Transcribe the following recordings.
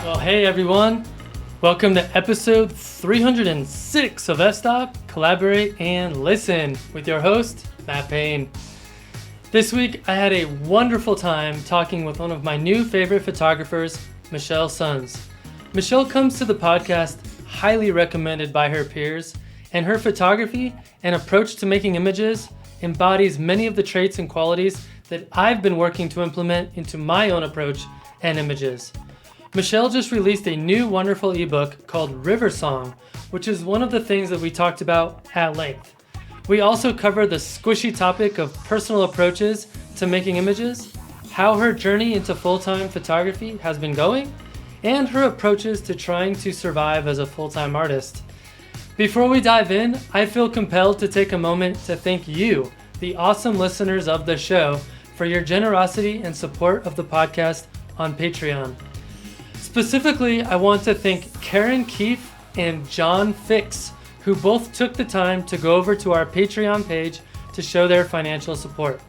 Well, hey everyone. Welcome to episode 306 of F-Stop, Collaborate and Listen with your host, Matt Payne. This week, I had a wonderful time talking with one of my new favorite photographers, Michele Sons. Michele comes to the podcast highly recommended by her peers, and her photography and approach to making images embodies many of the traits and qualities that I've been working to implement into my own approach and images. Michele just released a new wonderful ebook called River Song, which is one of the things that we talked about at length. We also cover the squishy topic of personal approaches to making images, how her journey into full-time photography has been going, and her approaches to trying to survive as a full-time artist. Before we dive in, I feel compelled to take a moment to thank you, the awesome listeners of the show, for your generosity and support of the podcast on Patreon. Specifically, I want to thank Karen Keefe and John Fix, who both took the time to go over to our Patreon page to show their financial support.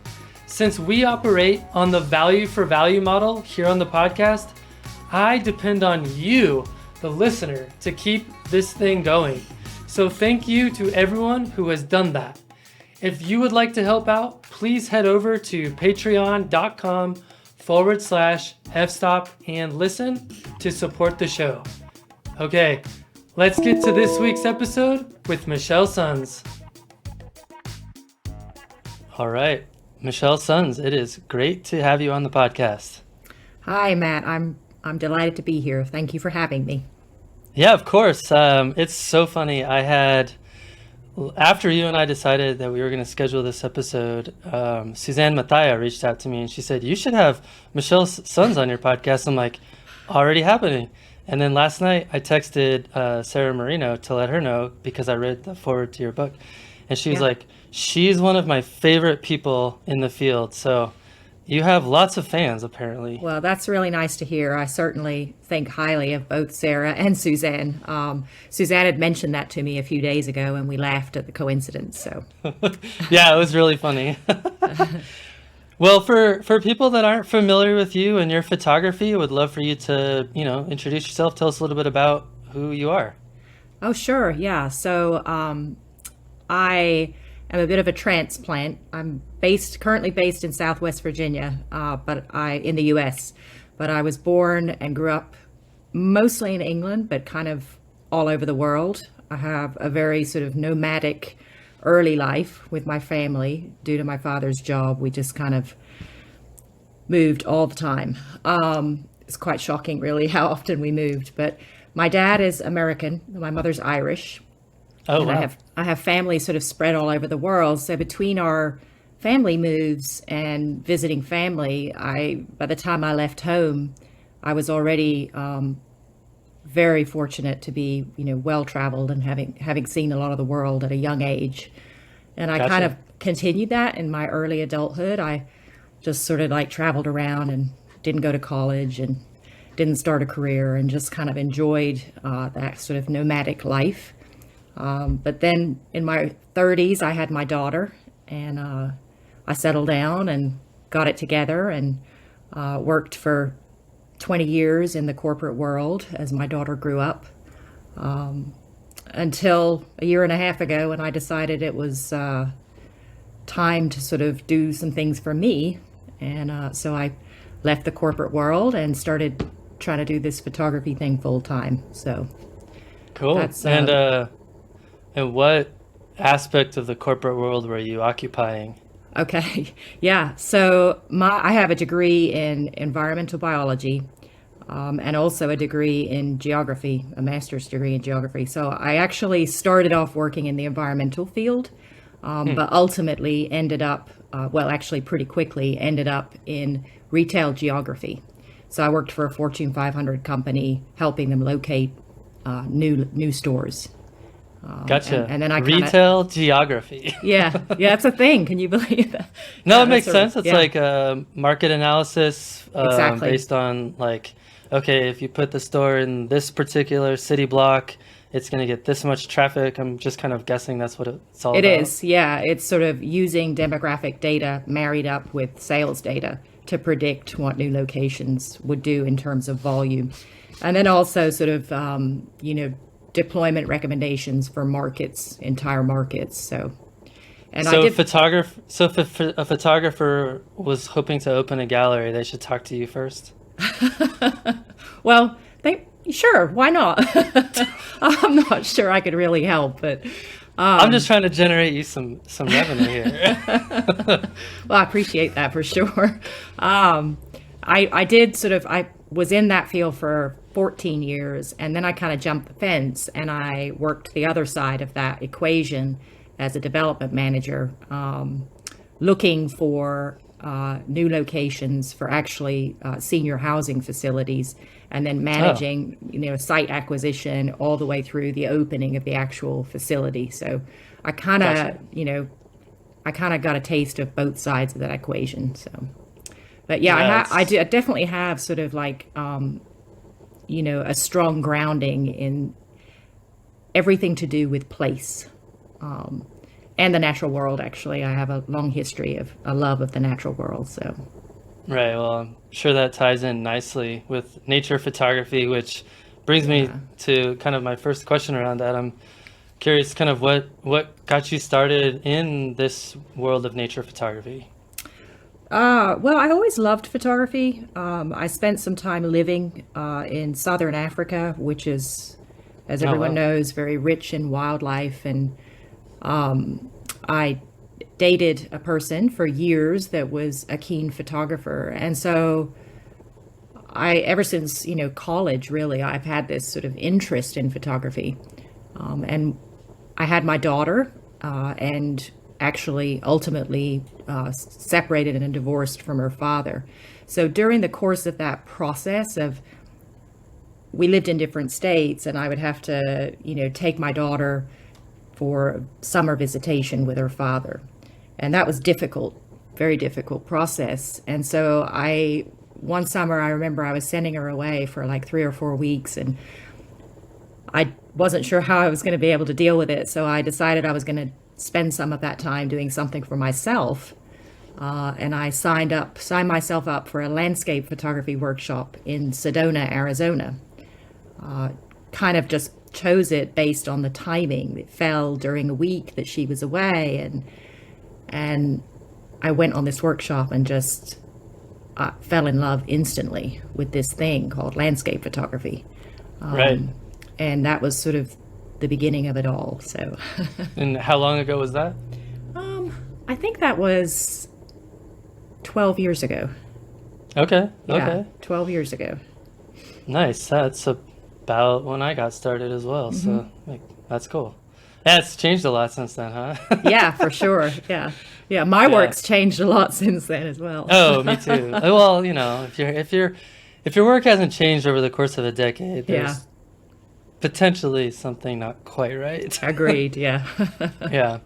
Since we operate on the value for value model here on the podcast, I depend on you, the listener, to keep this thing going. So thank you to everyone who has done that. If you would like to help out, please head over to patreon.com/fstop and listen to support the show. Okay, let's get to this week's episode with Michele Sons. All right, Michele Sons, it is great to have you on the podcast. Hi, Matt. I'm delighted to be here. Thank you for having me. Yeah, of course. It's so funny. After you and I decided that we were going to schedule this episode, Suzanne Mataya reached out to me and she said, you should have Michele Sons on your podcast. I'm like, already happening. And then last night I texted Sarah Marino to let her know because I read the forward to your book. And she was like, she's one of my favorite people in the field. So you have lots of fans, apparently. Well, that's really nice to hear. I certainly think highly of both Sarah and Suzanne. Suzanne had mentioned that to me a few days ago, and we laughed at the coincidence. So, yeah, it was really funny. Well, for people that aren't familiar with you and your photography, I would love for you to, introduce yourself. Tell us a little bit about who you are. Oh, sure. Yeah. So, I am a bit of a transplant. I'm currently based in Southwest Virginia, in the U.S. But I was born and grew up mostly in England, but kind of all over the world. I have a very sort of nomadic early life with my family due to my father's job. We just kind of moved all the time. It's quite shocking, really, how often we moved. But my dad is American. My mother's Irish. Oh, and wow. I have family sort of spread all over the world. So between our family moves and visiting family, by the time I left home, I was already very fortunate to be, well traveled and having seen a lot of the world at a young age. And I kind of continued that in my early adulthood. I just sort of traveled around and didn't go to college and didn't start a career and just kind of enjoyed that sort of nomadic life. But then in my 30s, I had my daughter, and I settled down and got it together and worked for 20 years in the corporate world as my daughter grew up, until a year and a half ago when I decided it was time to sort of do some things for me. And so I left the corporate world and started trying to do this photography thing full time. So cool. That's, and what aspect of the corporate world were you occupying? Okay. Yeah. So I have a degree in environmental biology, and also a degree in geography, a master's degree in geography. So I actually started off working in the environmental field, but ultimately ended up, pretty quickly ended up in retail geography. So I worked for a Fortune 500 company, helping them locate new stores. Gotcha. And then I retail geography. Yeah, that's a thing. Can you believe that? No, it makes sense. It's like market analysis exactly. Based on okay, if you put the store in this particular city block, it's going to get this much traffic. I'm just kind of guessing that's what it's all about. It is, yeah. It's sort of using demographic data married up with sales data to predict what new locations would do in terms of volume. And then also sort of, deployment recommendations for markets, entire markets. So, and So if a photographer was hoping to open a gallery, they should talk to you first. Well, sure, why not? I'm not sure I could really help, but I'm just trying to generate you some revenue here. well, I appreciate that for sure. I was in that field for 14 years, and then I kind of jumped the fence and I worked the other side of that equation as a development manager, looking for new locations for actually senior housing facilities, and then managing, site acquisition all the way through the opening of the actual facility. So I kind of, Gotcha. I kind of got a taste of both sides of that equation. So, but yeah, Yeah, I definitely have sort of like, a strong grounding in everything to do with place. And the natural world, actually. I have a long history of a love of the natural world. So, right. Well, I'm sure that ties in nicely with nature photography, which brings me yeah. to kind of my first question around that. I'm curious kind of what got you started in this world of nature photography. Well, I always loved photography. I spent some time living in southern Africa, which is, as Oh, everyone wow. knows, very rich in wildlife. And I dated a person for years that was a keen photographer. And so ever since, college, really, I've had this sort of interest in photography. And I had my daughter, and actually ultimately separated and divorced from her father. So during the course of that process we lived in different states, and I would have to, take my daughter for summer visitation with her father. And that was difficult, very difficult process. And so one summer, I remember I was sending her away for like 3 or 4 weeks, and I wasn't sure how I was going to be able to deal with it. So I decided I was going to spend some of that time doing something for myself. And I signed myself up for a landscape photography workshop in Sedona, Arizona. Kind of just chose it based on the timing. It fell during a week that she was away, and I went on this workshop and just fell in love instantly with this thing called landscape photography. Right. And that was sort of the beginning of it all. So And how long ago was that? I think that was 12 years ago. Okay. Yeah, Okay. 12 years ago. Nice. That's about when I got started as well. So like, that's cool. Yeah, it's changed a lot since then, huh? Yeah, for sure. Yeah. Yeah, my Yeah. work's changed a lot since then as well. Oh, me too. Well, if your work hasn't changed over the course of a decade, Yeah, there's potentially something not quite right. agreed. Yeah. Yeah.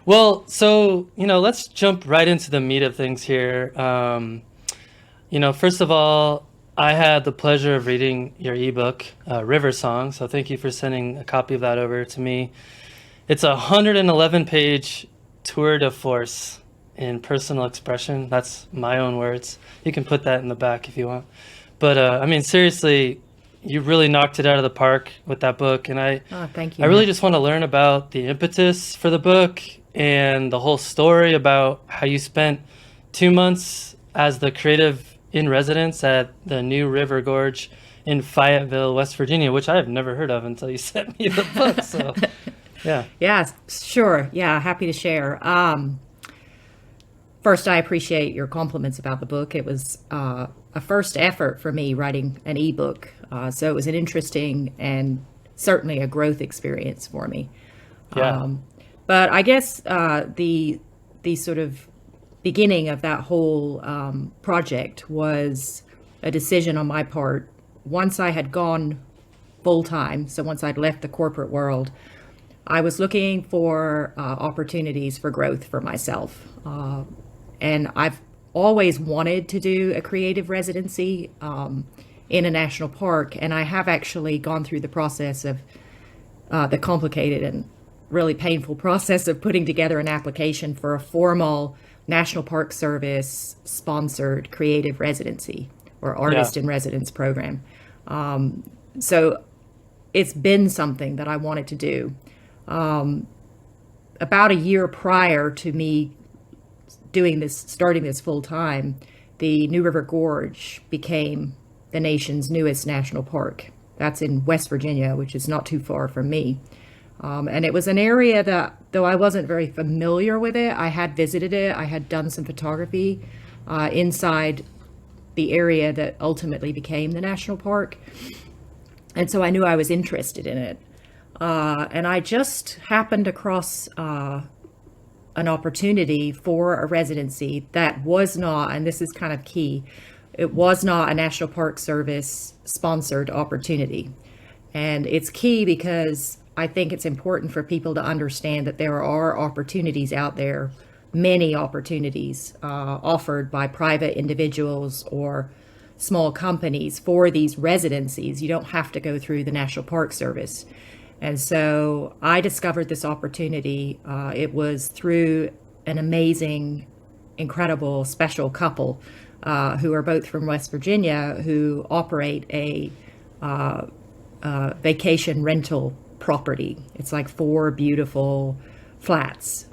Well, so, let's jump right into the meat of things here. First of all, I had the pleasure of reading your ebook, River Song. So thank you for sending a copy of that over to me. It's a 111-page tour de force in personal expression. That's my own words. You can put that in the back if you want. But seriously, you really knocked it out of the park with that book. And I Thank I you, really Matt. just want to learn about the impetus for the book and the whole story about how you spent 2 months as the creative in residence at the New River Gorge in Fayetteville, West Virginia, which I have never heard of until you sent me the book. So, yeah. Yeah, sure. Yeah, happy to share. First, I appreciate your compliments about the book. It was a first effort for me writing an ebook. So it was an interesting and certainly a growth experience for me. Yeah. But I guess the sort of beginning of that whole project was a decision on my part. Once I had gone full time, so once I'd left the corporate world, I was looking for opportunities for growth for myself. And I've always wanted to do a creative residency in a national park. And I have actually gone through the process of the complicated and really painful process of putting together an application for a formal National Park Service sponsored creative residency or Yeah. artist in residence program. So it's been something that I wanted to do. About a year prior to me starting this full time, the New River Gorge became the nation's newest national park. That's in West Virginia, which is not too far from me. And it was an area that, though I wasn't very familiar with it, I had visited it. I had done some photography inside the area that ultimately became the national park. And so I knew I was interested in it. And I just happened across an opportunity for a residency that was not, and this is kind of key, it was not a National Park Service sponsored opportunity. And it's key because I think it's important for people to understand that there are opportunities out there, many opportunities offered by private individuals or small companies for these residencies. You don't have to go through the National Park Service. And so I discovered this opportunity. It was through an amazing, incredible, special couple who are both from West Virginia, who operate a vacation rental property. It's like 4 beautiful flats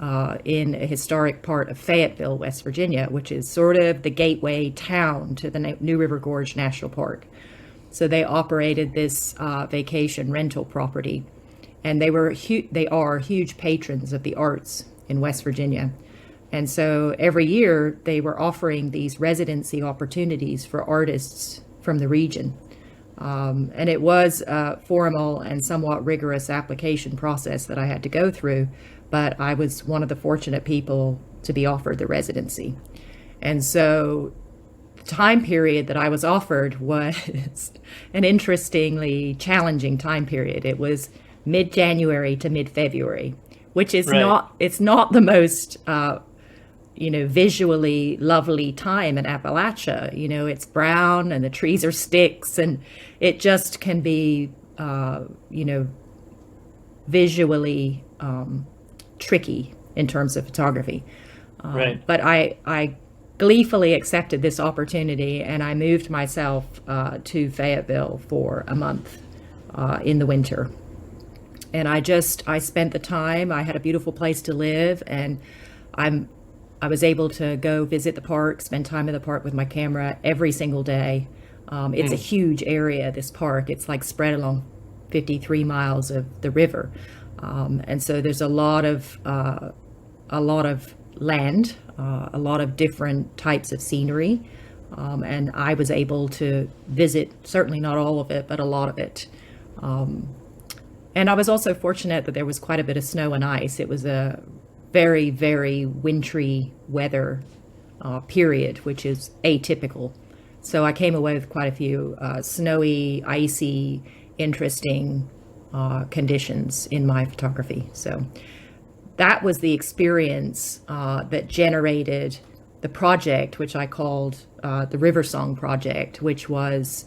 in a historic part of Fayetteville, West Virginia, which is sort of the gateway town to the New River Gorge National Park. So they operated this vacation rental property, and they are huge patrons of the arts in West Virginia. And so every year they were offering these residency opportunities for artists from the region. And it was a formal and somewhat rigorous application process that I had to go through, but I was one of the fortunate people to be offered the residency. And so the time period that I was offered was an interestingly challenging time period. It was mid-January to mid-February, which is Right. it's not the most visually lovely time in Appalachia. It's brown and the trees are sticks, and it just can be, visually tricky in terms of photography. Right. But I gleefully accepted this opportunity, and I moved myself to Fayetteville for a month in the winter. And I spent the time. I had a beautiful place to live, and I was able to go visit the park, spend time in the park with my camera every single day. It's a huge area, this park. It's like spread along 53 miles of the river. And so there's a lot of land, a lot of different types of scenery. And I was able to visit, certainly not all of it, but a lot of it. And I was also fortunate that there was quite a bit of snow and ice. It was a very, very wintry weather period, which is atypical. So I came away with quite a few snowy, icy, interesting conditions in my photography. So that was the experience that generated the project, which I called the River Song Project, which was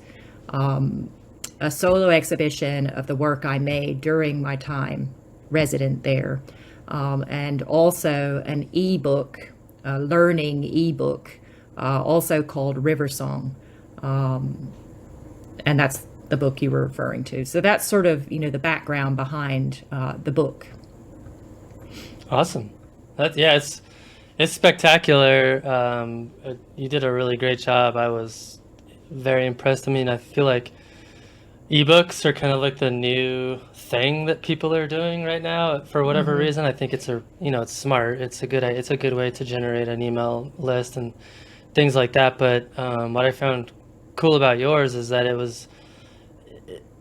a solo exhibition of the work I made during my time resident there. And also an ebook, a learning ebook, also called River Song. And that's the book you were referring to. So that's sort of, the background behind the book. Awesome. It's spectacular. You did a really great job. I was very impressed. I mean, I feel like ebooks are kind of like the new thing that people are doing right now for whatever reason. I think it's it's smart. It's a good way to generate an email list and things like that. But what I found cool about yours is that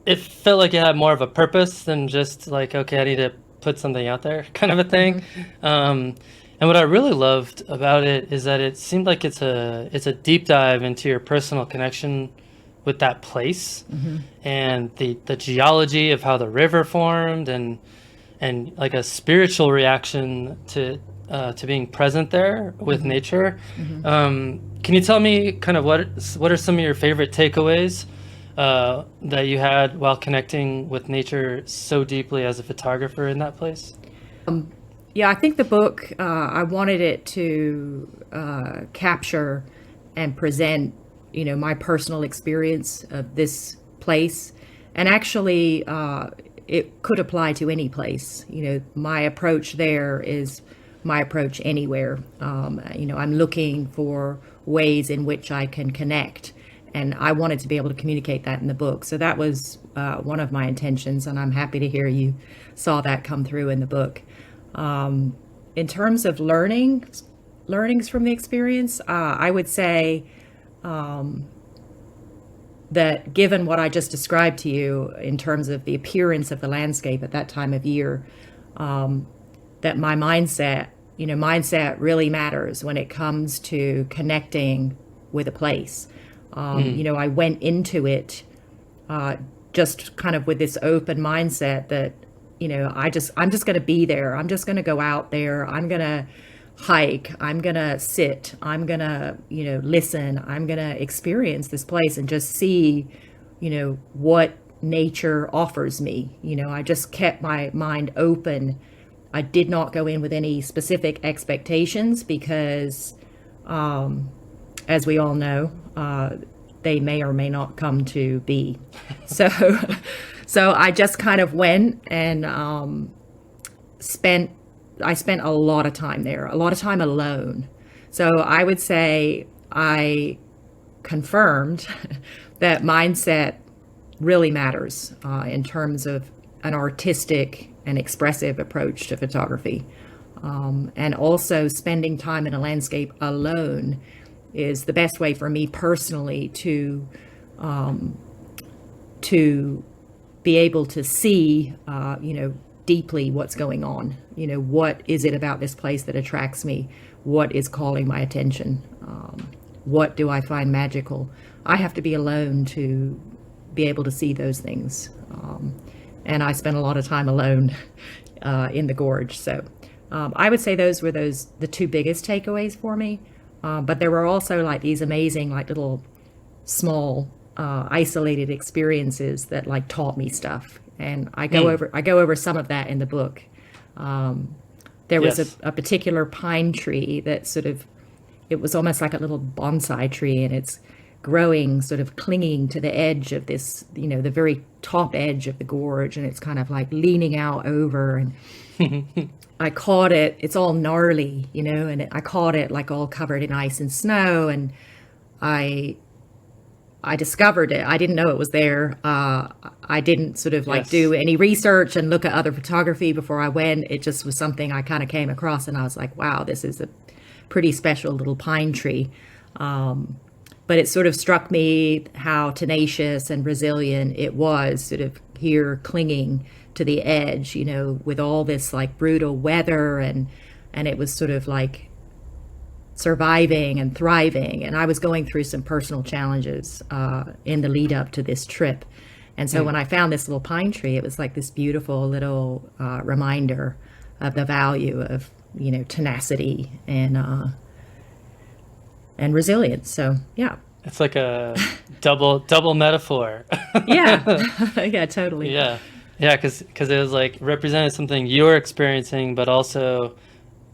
it felt like it had more of a purpose than just like, okay, I need to put something out there kind of a thing. And what I really loved about it is that it seemed like it's a deep dive into your personal connection with that place and the geology of how the river formed and like a spiritual reaction to being present there with nature. Can you tell me kind of what are some of your favorite takeaways that you had while connecting with nature so deeply as a photographer in that place? Yeah, I think the book, I wanted it to capture and present, my personal experience of this place. And actually, it could apply to any place. My approach there is my approach anywhere. I'm looking for ways in which I can connect. And I wanted to be able to communicate that in the book. So that was one of my intentions. And I'm happy to hear you saw that come through in the book. In terms of learnings from the experience, I would say that given what I just described to you in terms of the appearance of the landscape at that time of year, that my mindset really matters when it comes to connecting with a place. I went into it just kind of with this open mindset that I'm just going to be there. I'm just going to go out there. I'm going to hike. I'm going to sit. I'm going to, listen. I'm going to experience this place and just see, what nature offers me. I just kept my mind open. I did not go in with any specific expectations because, as we all know, they may or may not come to be. So, so I just kind of went and spent a lot of time there, a lot of time alone. So I would say I confirmed that mindset really matters in terms of an artistic and expressive approach to photography. And also spending time in a landscape alone is the best way for me personally to be able to see, deeply what's going on. What is it about this place that attracts me? What is calling my attention? What do I find magical? I have to be alone to be able to see those things. And I spent a lot of time alone in the gorge. So I would say those were the two biggest takeaways for me. But there were also like these amazing, like little small isolated experiences that like taught me stuff. And I go over some of that in the book. There was Yes. a particular pine tree that it was almost like a little bonsai tree, and it's growing, sort of clinging to the edge of this, the very top edge of the gorge, and it's kind of like leaning out over. And I caught it. It's all gnarly, and I caught it like all covered in ice and snow, and I discovered it. I didn't know it was there. I didn't sort of like Yes. do any research and look at other photography before I went. It just was something I kind of came across, and I was like, wow, this is a pretty special little pine tree. But it sort of struck me how tenacious and resilient it was, sort of here clinging to the edge, with all this like brutal weather, and it was sort of like surviving and thriving. And I was going through some personal challenges in the lead up to this trip. And so when I found this little pine tree, it was like this beautiful little reminder of the value of, tenacity and resilience. So, yeah. It's like a double metaphor. Yeah. Yeah, totally. Yeah. Yeah, because it was like represented something you're experiencing, but also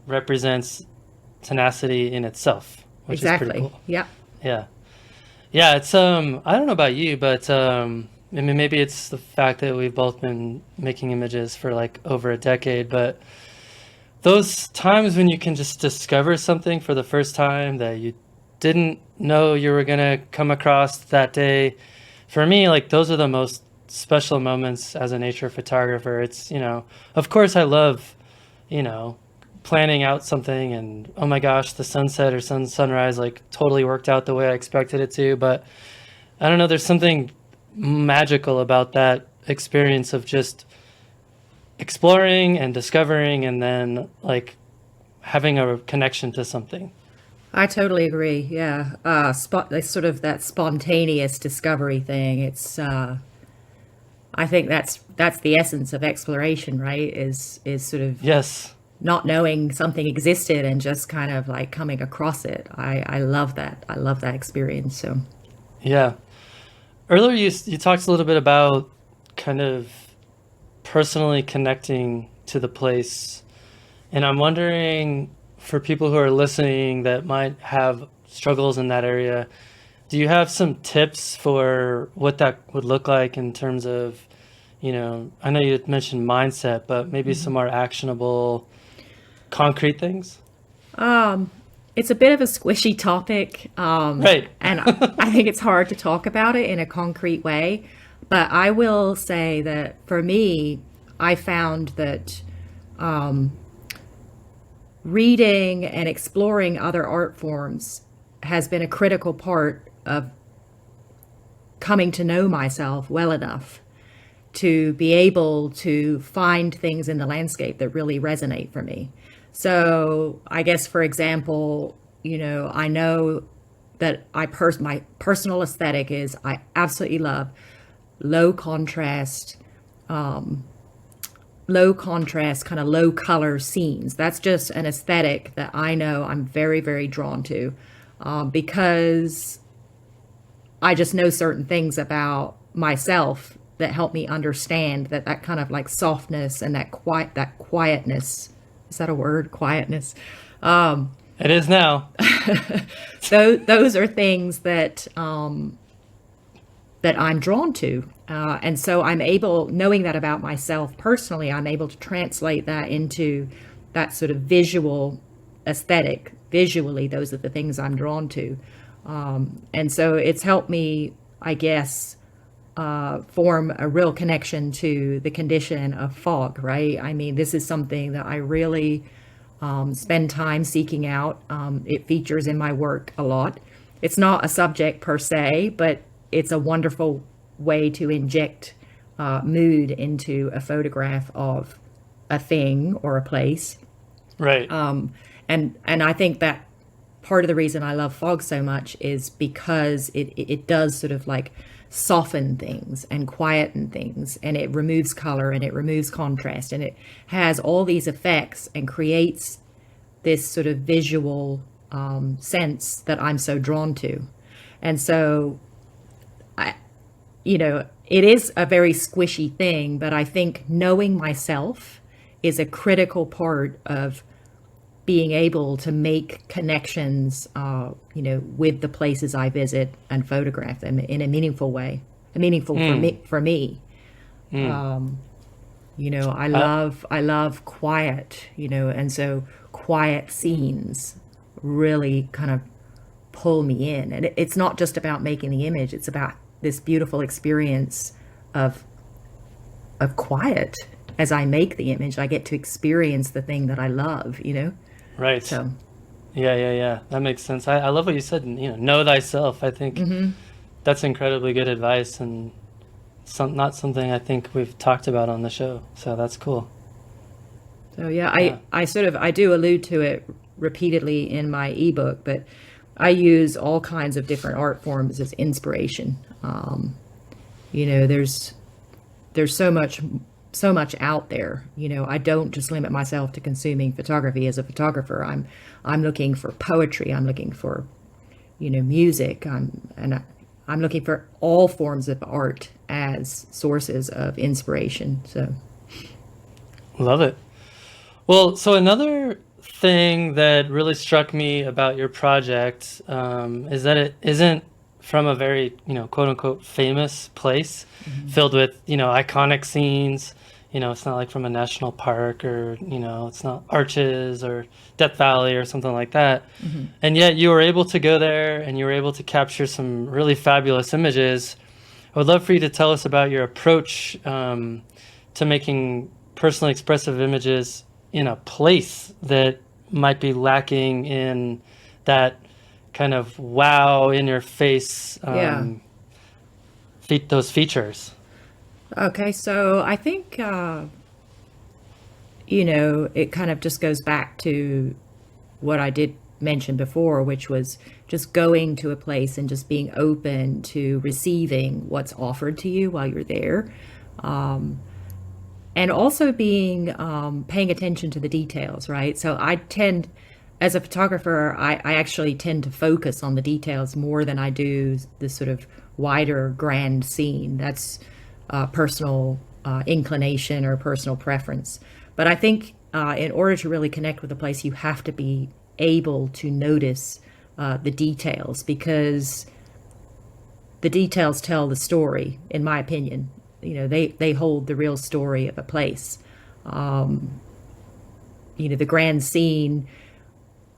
represents tenacity in itself, which is pretty Exactly. cool. Yeah. Yeah. Yeah, it's I don't know about you, but I mean maybe it's the fact that we've both been making images for like over a decade, but those times when you can just discover something for the first time that you didn't know you were gonna come across that day, for me, like those are the most special moments as a nature photographer. It's, of course I love, planning out something and oh my gosh, the sunset or sunrise like totally worked out the way I expected it to, but I don't know, there's something magical about that experience of just exploring and discovering and then like having a connection to something. I totally agree. Yeah. Sort of that spontaneous discovery thing. I think that's the essence of exploration, right? Is sort of Yes. not knowing something existed and just kind of like coming across it. I love that. I love that experience. So Yeah. Earlier you talked a little bit about kind of personally connecting to the place. And I'm wondering, for people who are listening that might have struggles in that area, do you have some tips for what that would look like in terms of, I know you had mentioned mindset, but maybe some more actionable, concrete things? Um, it's a bit of a squishy topic, Right. and I think it's hard to talk about it in a concrete way. But I will say that for me, I found that reading and exploring other art forms has been a critical part of coming to know myself well enough to be able to find things in the landscape that really resonate for me. So, I guess for example, I know that my personal aesthetic is I absolutely love low contrast, kind of low color scenes. That's just an aesthetic that I know I'm very, very drawn to, because I just know certain things about myself that help me understand that kind of like softness and that quietness. Is that a word? Quietness. It is now. So those are things that I'm drawn to. And so I'm able, knowing that about myself personally, I'm able to translate that into that sort of visual aesthetic. Visually, those are the things I'm drawn to. And so it's helped me, I guess, form a real connection to the condition of fog, right? I mean, this is something that I really spend time seeking out. It features in my work a lot. It's not a subject per se, but it's a wonderful way to inject mood into a photograph of a thing or a place. Right. And I think that part of the reason I love fog so much is because it does sort of like soften things and quieten things, and it removes color and it removes contrast, and it has all these effects and creates this sort of visual sense that I'm so drawn to. And so it is a very squishy thing, but I think knowing myself is a critical part of being able to make connections, with the places I visit and photograph them in a meaningful way, meaningful for Mm, me. mm. Uh, I love quiet, and so quiet scenes really kind of pull me in. And it's not just about making the image; it's about this beautiful experience of quiet. As I make the image, I get to experience the thing that I love. right. So, Yeah, yeah, yeah. That makes sense. I love what you said, know thyself. I think that's incredibly good advice and not something I think we've talked about on the show. So that's cool. so yeah, Yeah. I do allude to it repeatedly in my ebook, but I use all kinds of different art forms as inspiration. There's so much out there. I don't just limit myself to consuming photography as a photographer. I'm looking for poetry. I'm looking for music. I'm looking for all forms of art as sources of inspiration. So Love it. Well, so another thing that really struck me about your project is that it isn't from a very, quote unquote, famous place filled with, iconic scenes. It's not like from a national park or, it's not Arches or Death Valley or something like that. And yet you were able to go there and you were able to capture some really fabulous images. I would love for you to tell us about your approach to making personally expressive images in a place that might be lacking in that kind of wow in your face yeah. those features. Okay. So I think it kind of just goes back to what I did mention before, which was just going to a place and just being open to receiving what's offered to you while you're there. And also being paying attention to the details, right? So as a photographer, I actually tend to focus on the details more than I do the sort of wider grand scene. That's personal inclination or personal preference. But I think in order to really connect with a place, you have to be able to notice the details, because the details tell the story, in my opinion. They hold the real story of a place. The grand scene,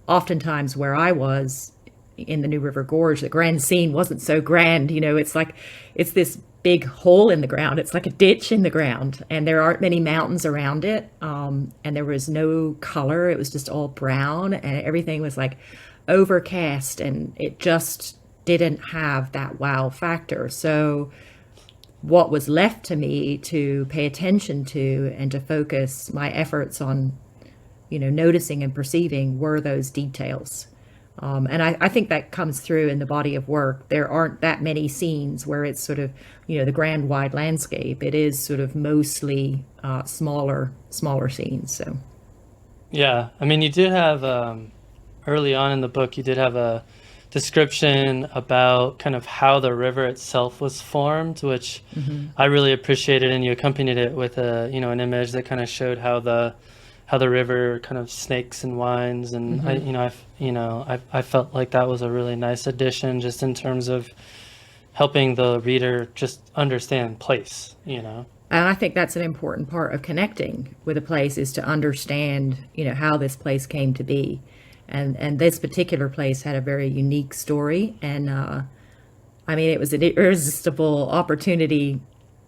oftentimes where I was in the New River Gorge, the grand scene wasn't so grand. It's this big hole in the ground. It's like a ditch in the ground, and there aren't many mountains around it. And there was no color. It was just all brown, and everything was like overcast, and it just didn't have that wow factor. So what was left to me to pay attention to and to focus my efforts on, noticing and perceiving, were those details. And I think that comes through in the body of work. There aren't that many scenes where it's sort of, the grand wide landscape. It is sort of mostly smaller scenes. So Yeah, I mean, you did have early on in the book, you did have a description about kind of how the river itself was formed, which I really appreciated, and you accompanied it with an image that kind of showed how the river kind of snakes and winds, and I felt like that was a really nice addition, just in terms of helping the reader just understand place. And I think that's an important part of connecting with a place, is to understand, how this place came to be. And this particular place had a very unique story. And it was an irresistible opportunity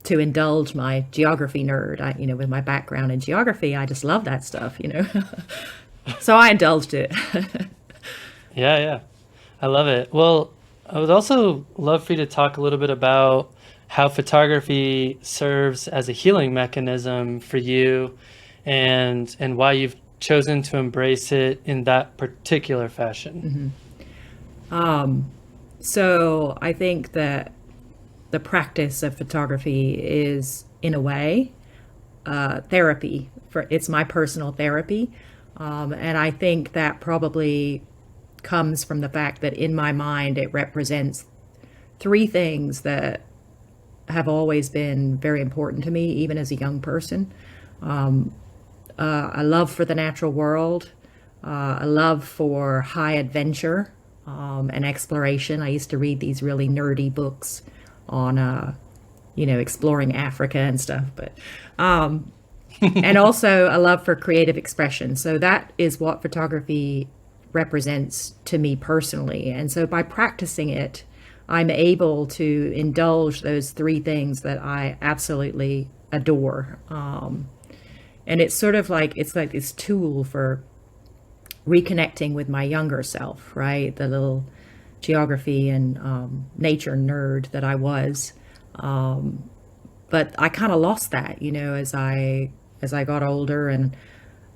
to indulge my geography nerd. With my background in geography, I just love that stuff, So I indulged it. Yeah. I love it. Well, I would also love for you to talk a little bit about how photography serves as a healing mechanism for you, and why you've chosen to embrace it in that particular fashion. So I think that the practice of photography is, in a way, therapy. It's my personal therapy. And I think that probably comes from the fact that in my mind it represents three things that have always been very important to me, even as a young person. A love for the natural world, a love for high adventure and exploration. I used to read these really nerdy books on, exploring Africa and stuff, but and also a love for creative expression. So that is what photography represents to me personally. And so by practicing it, I'm able to indulge those three things that I absolutely adore. And it's sort of like, it's like this tool for reconnecting with my younger self, right? The little geography and nature nerd that I was. But I kind of lost that, as I got older, and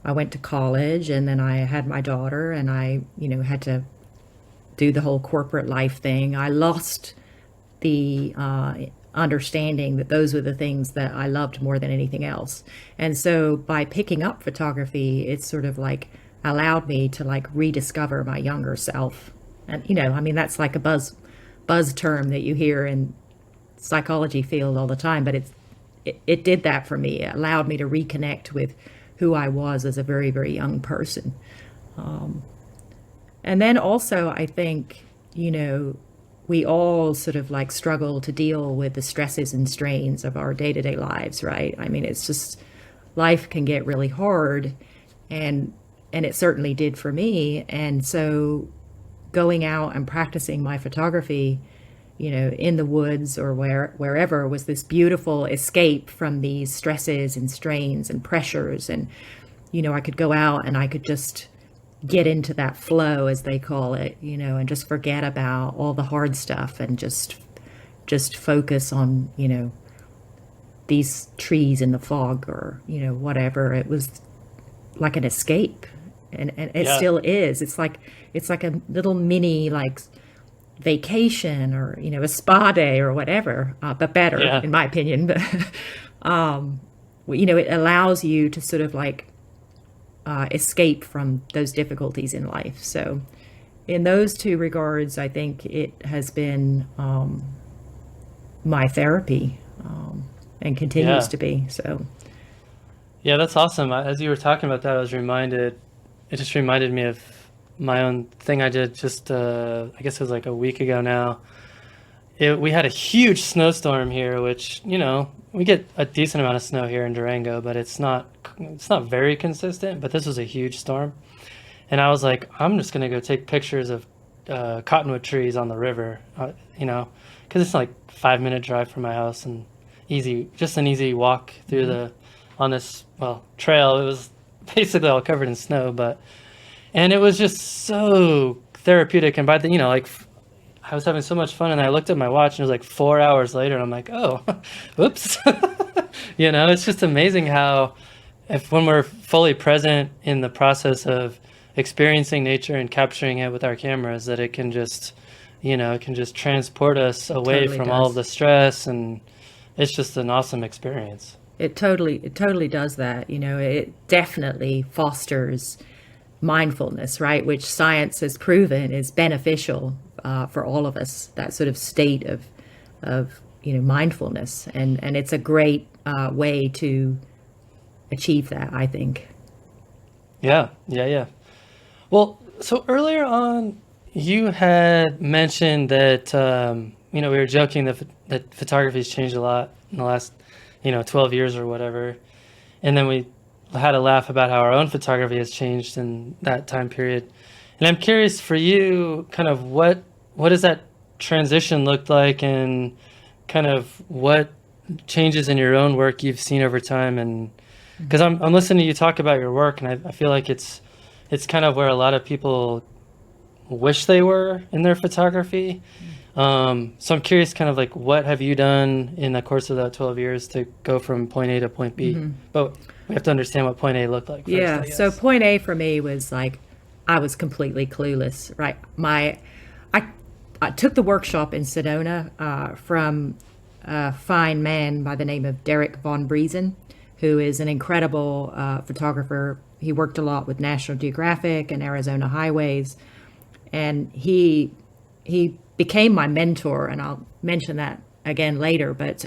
I went to college, and then I had my daughter, and I, had to do the whole corporate life thing. I lost the understanding that those were the things that I loved more than anything else. And so by picking up photography, it's sort of like allowed me to like rediscover my younger self. And that's like a buzz term that you hear in psychology field all the time, but it did that for me. It allowed me to reconnect with who I was as a very, very young person. And then also, I think, we all sort of like struggle to deal with the stresses and strains of our day-to-day lives, right? It's just, life can get really hard, and it certainly did for me. And so going out and practicing my photography, in the woods or wherever, was this beautiful escape from these stresses and strains and pressures. And, I could go out and I could just get into that flow, as they call it, and just forget about all the hard stuff and just focus on, these trees in the fog, or, whatever. It was like an escape, and it still is. It's like a little mini like vacation, or, a spa day or whatever, but better in my opinion. But, it allows you to sort of like escape from those difficulties in life. So in those two regards, I think it has been my therapy, and continues to be. So Yeah, that's awesome. As you were talking about that, it just reminded me of my own thing I did just, I guess it was like a week ago now. We had a huge snowstorm here, which, we get a decent amount of snow here in Durango, but it's not very consistent, but this was a huge storm. And I was like, I'm just gonna go take pictures of cottonwood trees on the river, because it's like 5 minute drive from my house and just an easy walk through Hmm. on this, well, trail. It was basically all covered in snow, and it was just so therapeutic. And by like I was having so much fun, and I looked at my watch, and it was like 4 hours later, and I'm like, oh, oops. It's just amazing how, if when we're fully present in the process of experiencing nature and capturing it with our cameras, that it can just transport us It away totally from all of does. the stress, and it's just an awesome experience. It totally does that. It definitely fosters mindfulness, right? Which science has proven is beneficial for all of us. That sort of state of mindfulness, and it's a great way to achieve that, I think. Yeah, yeah, yeah. Well, so earlier on, you had mentioned that we were joking that photography's changed a lot in the last 12 years or whatever, and then we had a laugh about how our own photography has changed in that time period. And I'm curious for you, kind of what does that transition look like, and kind of what changes in your own work you've seen over time, and because I'm listening to you talk about your work, and I feel like it's kind of where a lot of people wish they were in their photography. So I'm curious, kind of like, what have you done in the course of that 12 years to go from point A to point B? Hmm. But we have to understand what point A looked like first, Yeah. I So guess. point A for me was like I was completely clueless, right? I I took the workshop in Sedona from a fine man by the name of Derek von Briesen, who is an incredible photographer. He worked a lot with National Geographic and Arizona Highways, and he became my mentor. And I'll mention that again later. But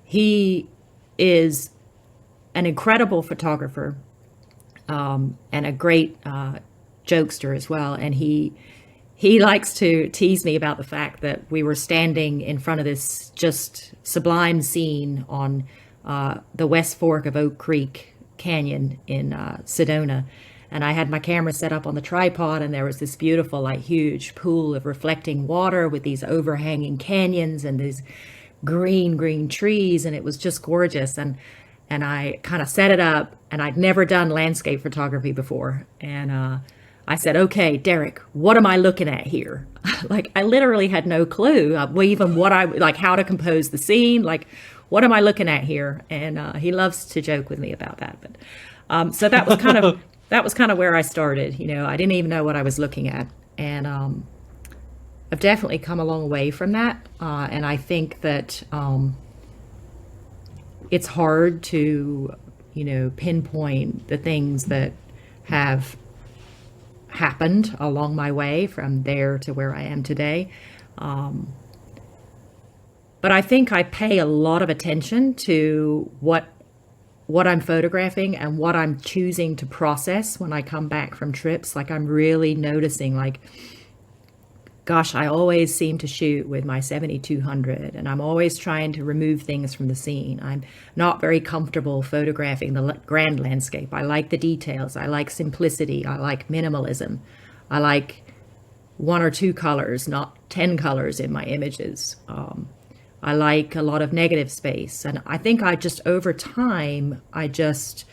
he is an incredible photographer and a great jokester as well. And he likes to tease me about the fact that we were standing in front of this just sublime scene on the West Fork of Oak Creek Canyon in Sedona. And I had my camera set up on the tripod, and there was this beautiful, like, huge pool of reflecting water with these overhanging canyons and these green trees, and it was just gorgeous. And I kind of set it up, and I'd never done landscape photography before. And I said, "Okay, Derek, what am I looking at here?" Like, I literally had no clue of even what I like, how to compose the scene. Like, what am I looking at here? And he loves to joke with me about that. But so that was kind of where I started. I didn't even know what I was looking at, and I've definitely come a long way from that. And I think that it's hard to, pinpoint the things that have happened along my way from there to where I am today. But I think I pay a lot of attention to what I'm photographing and what I'm choosing to process when I come back from trips. Like, I'm really noticing, like, gosh, I always seem to shoot with my 7200, and I'm always trying to remove things from the scene. I'm not very comfortable photographing the grand landscape. I like the details. I like simplicity. I like minimalism. I like one or two colors, not 10 colors in my images. I like a lot of negative space. And I think over time, I just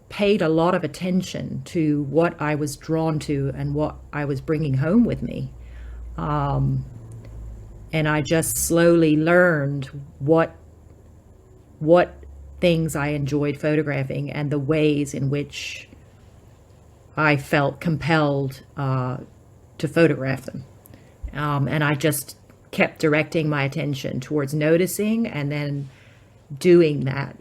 paid a lot of attention to what I was drawn to and what I was bringing home with me. And I just slowly learned what things I enjoyed photographing and the ways in which I felt compelled to photograph them. And I just kept directing my attention towards noticing and then doing that,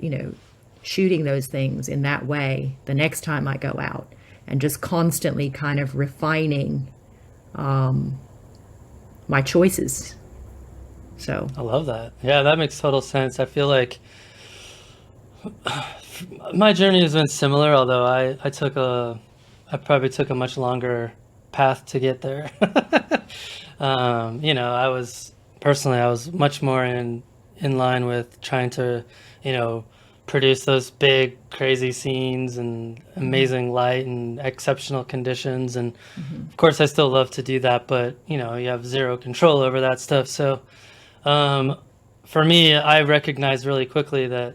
shooting those things in that way the next time I go out, and just constantly kind of refining my choices. So, I love that. Yeah, that makes total sense. I feel like My journey has been similar, although I probably took a much longer path to get there. I was personally, I was much more in line with trying to, you know, produce those big, crazy scenes and Hmm. amazing light and exceptional conditions. And Hmm. of course, I still love to do that, but you have zero control over that stuff. So, um, for me, I recognized really quickly that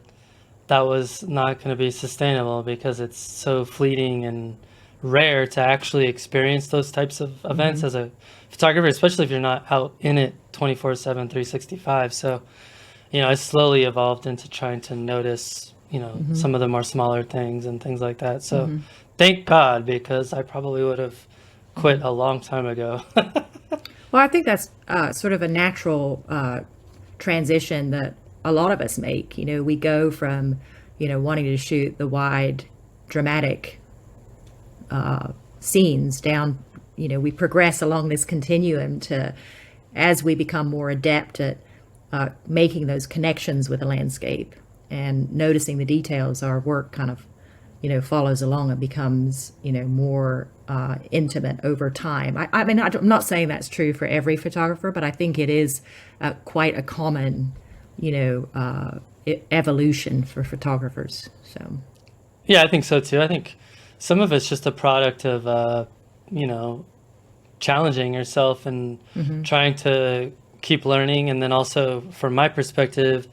that was not going to be sustainable because it's so fleeting and rare to actually experience those types of events Hmm. as a photographer, especially if you're not out in it 24/7, 365. So, I slowly evolved into trying to notice, Hmm. some of the more smaller things and things like that. So, Hmm. thank God, because I probably would have quit Hmm. a long time ago. Well, I think that's sort of a natural transition that a lot of us make. We go from, wanting to shoot the wide, dramatic scenes down. We progress along this continuum to, as we become more adept at making those connections with the landscape and noticing the details, our work kind of, follows along and becomes, more intimate over time. I mean, I'm not saying that's true for every photographer, but I think it is quite a common, evolution for photographers. So, Yeah, I think so too. I think some of it's just a product of, you know, challenging yourself and hmm. trying to keep learning. And then also, from my perspective,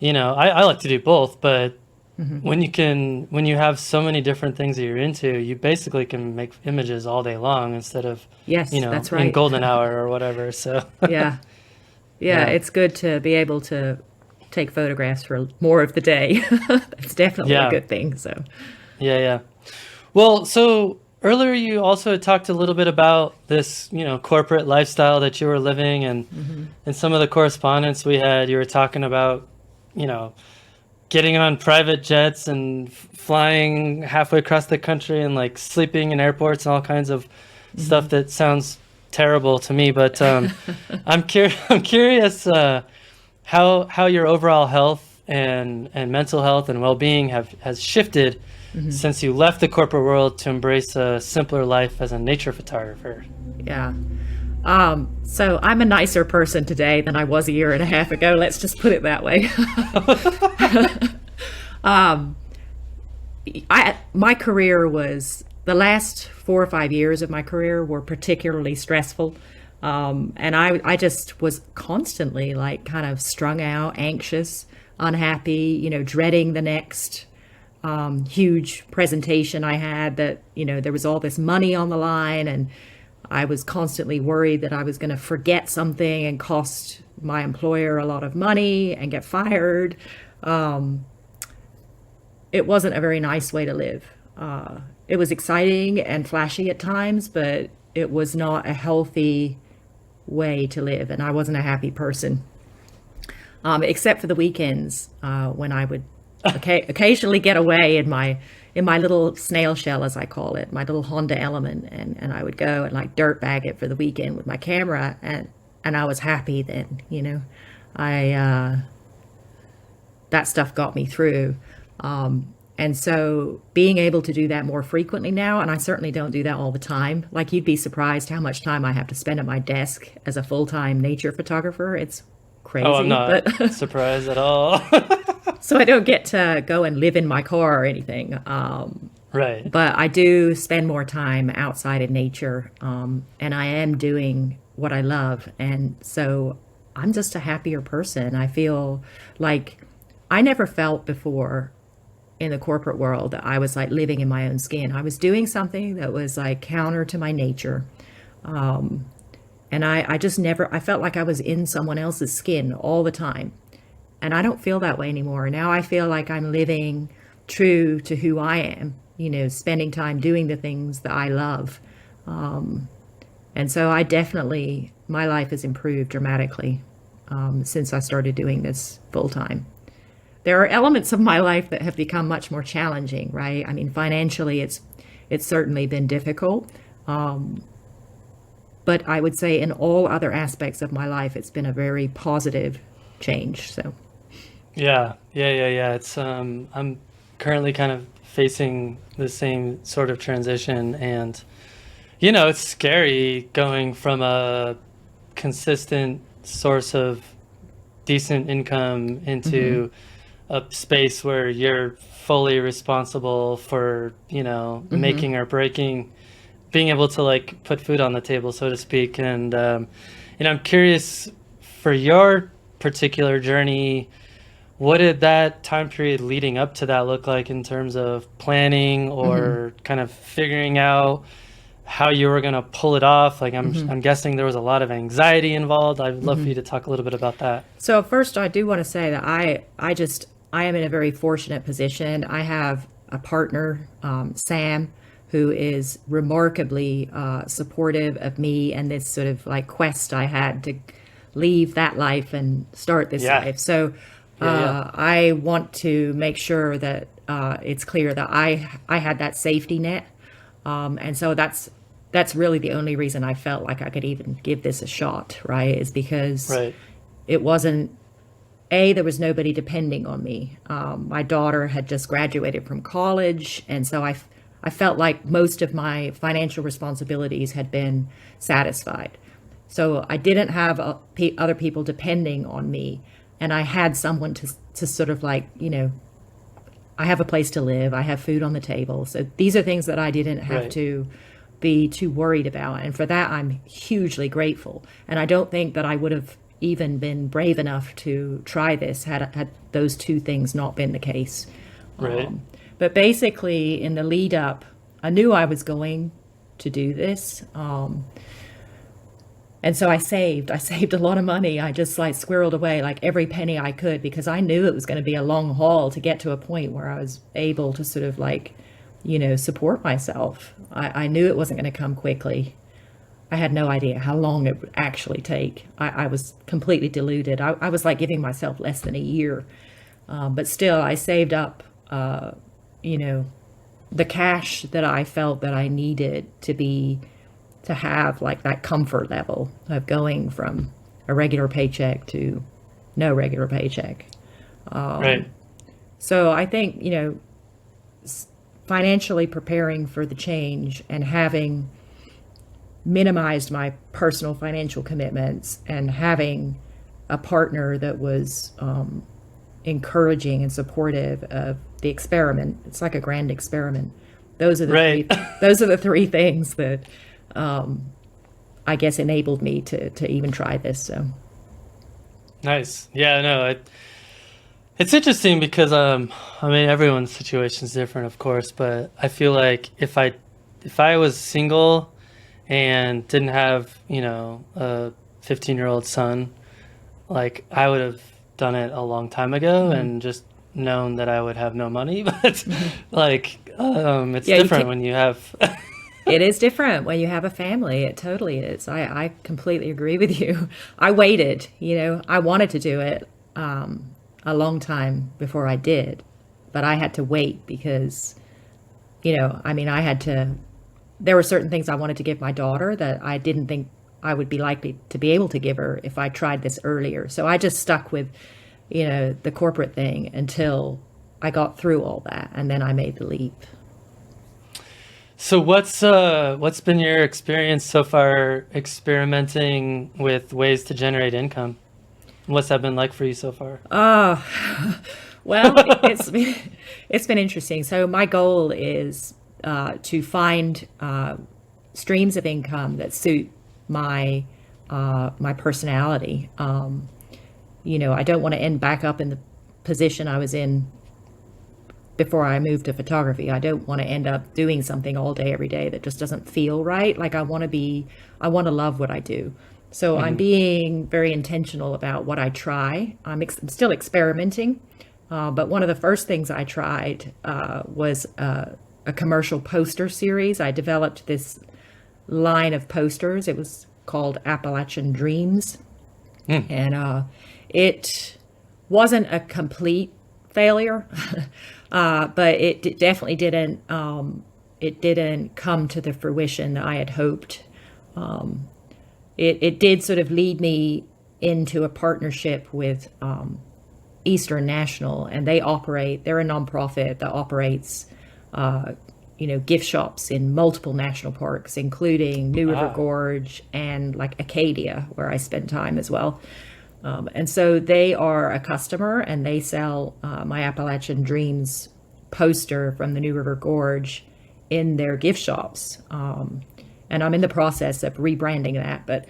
I like to do both, but Hmm. when you have so many different things that you're into, you basically can make images all day long instead of, Yes, that's in right. golden hour or whatever. So, Yeah. Yeah, yeah, it's good to be able to take photographs for more of the day. That's definitely a yeah, good thing. So, yeah. Well, so earlier you also talked a little bit about this, corporate lifestyle that you were living, and hmm. in some of the correspondence we had, you were talking about, you know, getting on private jets and flying halfway across the country and like sleeping in airports and all kinds of Hmm. stuff that sounds terrible to me. But I'm curious how your overall health and mental health and well-being have has shifted Hmm. since you left the corporate world to embrace a simpler life as a nature photographer. Yeah. So I'm a nicer person today than I was a year and a half ago. Let's just put it that way. My career was the last 4 or 5 years of my career were particularly stressful. And I just was constantly like kind of strung out, anxious, unhappy, dreading the next huge presentation I had that, there was all this money on the line, and I was constantly worried that I was going to forget something and cost my employer a lot of money and get fired. It wasn't a very nice way to live. It was exciting and flashy at times, but it was not a healthy way to live, and I wasn't a happy person. Except for the weekends when I would occasionally get away in my little snail shell, as I call it, my little Honda Element, and I would go and like dirt bag it for the weekend with my camera, and I was happy then. I That stuff got me through. And so being able to do that more frequently now, and I certainly don't do that all the time. Like, you'd be surprised how much time I have to spend at my desk as a full-time nature photographer. It's Oh, I'm crazy, not but surprised at all. so I don't get to go and live in my car or anything. Right. But I do spend more time outside in nature, and I am doing what I love. And so I'm just a happier person. I feel like I never felt before in the corporate world that I was like living in my own skin. I was doing something that was like counter to my nature. And I just never, I felt like I was in someone else's skin all the time. And I don't feel that way anymore. Now I feel like I'm living true to who I am, spending time doing the things that I love. And so my life has improved dramatically since I started doing this full time. There are elements of my life that have become much more challenging, right? I mean, financially, it's certainly been difficult, but I would say in all other aspects of my life, it's been a very positive change. So, Yeah. It's I'm currently kind of facing the same sort of transition, and it's scary going from a consistent source of decent income Hmm. into a space where you're fully responsible for, Hmm. making or breaking, being able to like put food on the table, so to speak. And I'm curious for your particular journey, what did that time period leading up to that look like in terms of planning Hmm. or kind of figuring out how you were going to pull it off? Like Hmm. I'm guessing there was a lot of anxiety involved. I'd love for Hmm. you to talk a little bit about that. So first, I do want to say that I am in a very fortunate position. I have a partner, Sam, who is remarkably supportive of me and this sort of like quest I had to leave that life and start this Yeah. life. So Yeah. I want to make sure that it's clear that I had that safety net, and so that's really the only reason I felt like I could even give this a shot, right? Is because Right. it wasn't there was nobody depending on me. My daughter had just graduated from college, and so I felt like most of my financial responsibilities had been satisfied. So I didn't have other people depending on me, and I had someone to sort of like, I have a place to live, I have food on the table. So these are things that I didn't have Right. to be too worried about. And for that, I'm hugely grateful. And I don't think that I would have even been brave enough to try this had those two things not been the case. Right. But basically, in the lead up, I knew I was going to do this. And so I saved. I saved a lot of money. I just like squirreled away like every penny I could because I knew it was going to be a long haul to get to a point where I was able to sort of like, support myself. I knew it wasn't going to come quickly. I had no idea how long it would actually take. I was completely deluded. I was like giving myself less than a year. But still, I saved up, you know, the cash that I felt that I needed to have like that comfort level of going from a regular paycheck to no regular paycheck. Right. So I think, financially preparing for the change and having minimized my personal financial commitments and having a partner that was encouraging and supportive of the experiment. It's like a grand experiment. Those are the Right. three. Those are the three things that I guess enabled me to even try this. So. Nice. Yeah, no, it's interesting because I mean everyone's situation is different, of course, but I feel like if I was single and didn't have, a 15-year-old son, like I would have done it a long time ago Hmm. and just known that I would have no money, but Hmm. like it's Yeah, you different can. when you have It is different when you have a family. It totally is. I completely agree with you. I waited. I wanted to do it a long time before I did, but I had to wait because I mean, I had to. There were certain things I wanted to give my daughter that I didn't think I would be likely to be able to give her if I tried this earlier. So I just stuck with, the corporate thing until I got through all that, and then I made the leap. So what's been your experience so far experimenting with ways to generate income? What's that been like for you so far? Well, it's been interesting. So my goal is to find streams of income that suit my my personality. I don't want to end back up in the position I was in before I moved to photography. I don't want to end up doing something all day every day that just doesn't feel right. Like I want to love what I do. So I'm Hmm. being very intentional about what I try. I'm still experimenting, but one of the first things I tried was a commercial poster series. I developed this line of posters. It was called Appalachian Dreams, Hmm. and it wasn't a complete failure, but definitely didn't. It didn't come to the fruition that I had hoped. It did sort of lead me into a partnership with Eastern National, and they're a nonprofit that operates, gift shops in multiple national parks, including New River Ah, Gorge and like Acadia, where I spend time as well. And so they are a customer, and they sell my Appalachian Dreams poster from the New River Gorge in their gift shops. And I'm in the process of rebranding that. But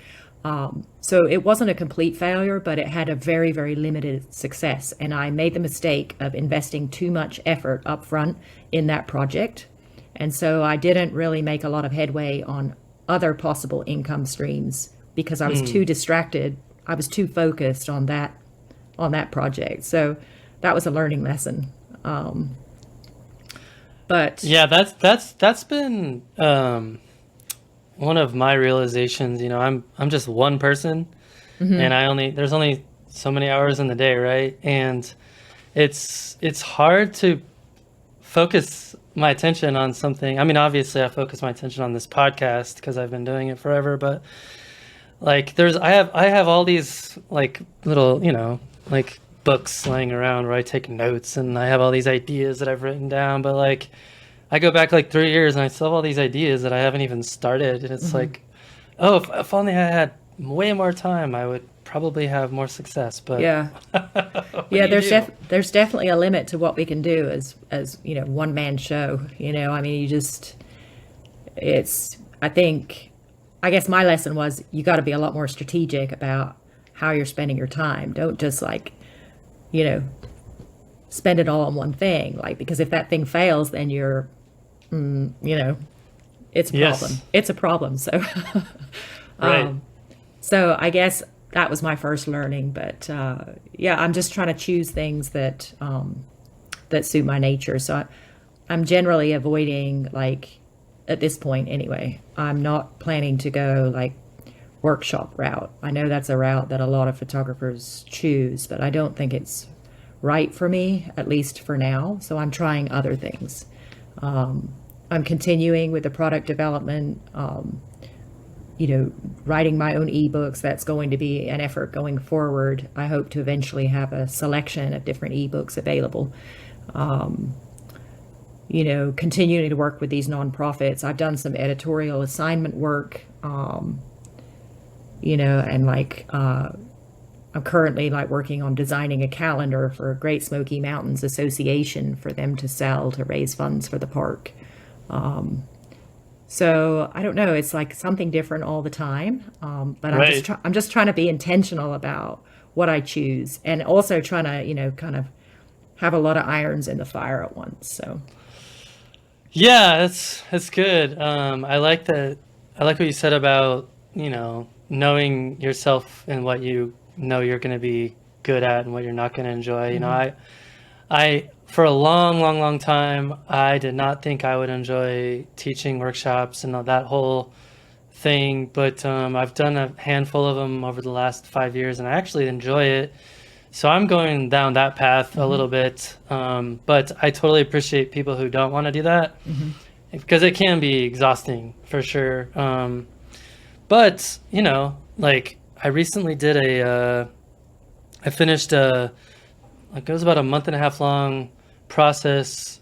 so it wasn't a complete failure, but it had a very, very limited success. And I made the mistake of investing too much effort up front in that project. And so I didn't really make a lot of headway on other possible income streams because I was too distracted. I was too focused on that project. So that was a learning lesson. But yeah, that's been one of my realizations. I'm just one person, and there's only so many hours in the day, right? And it's hard to focus my attention on something. I mean, obviously, I focus my attention on this podcast because I've been doing it forever, but like I have all these like little, like books laying around where I take notes, and I have all these ideas that I've written down, but like I go back like 3 years and I still have all these ideas that I haven't even started, and it's like, oh, if only I had way more time, I would probably have more success. But yeah, what do yeah, you do? there's definitely a limit to what we can do as one man show. I mean, it's I guess my lesson was you got to be a lot more strategic about how you're spending your time. Don't just like, you know, spend it all on one thing. Like, because if that thing fails, then you know, it's a problem. Yes, It's a problem. So, right. um, so I guess that was my first learning. But yeah, I'm just trying to choose things that suit my nature. So I'm generally avoiding, like, at this point anyway, I'm not planning to go like workshop route. I know that's a route that a lot of photographers choose, but I don't think it's right for me, at least for now. So I'm trying other things. I'm continuing with the product development, writing my own ebooks. That's going to be an effort going forward. I hope to eventually have a selection of different ebooks available. Continuing to work with these nonprofits. I've done some editorial assignment work, and like I'm currently like working on designing a calendar for Great Smoky Mountains Association for them to sell to raise funds for the park. So I don't know. It's like something different all the time, but Right. I'm just trying to be intentional about what I choose, and also trying to kind of have a lot of irons in the fire at once. So. Yeah, that's good. I like that. I like what you said about, knowing yourself and what you know you're going to be good at and what you're not going to enjoy. Hmm. I for a long, long, long time, I did not think I would enjoy teaching workshops and that whole thing, but I've done a handful of them over the last 5 years, and I actually enjoy it. So I'm going down that path a Hmm. little bit, but I totally appreciate people who don't want to do that Hmm. because it can be exhausting for sure. But like I recently did I finished like it was about a month and a half long process,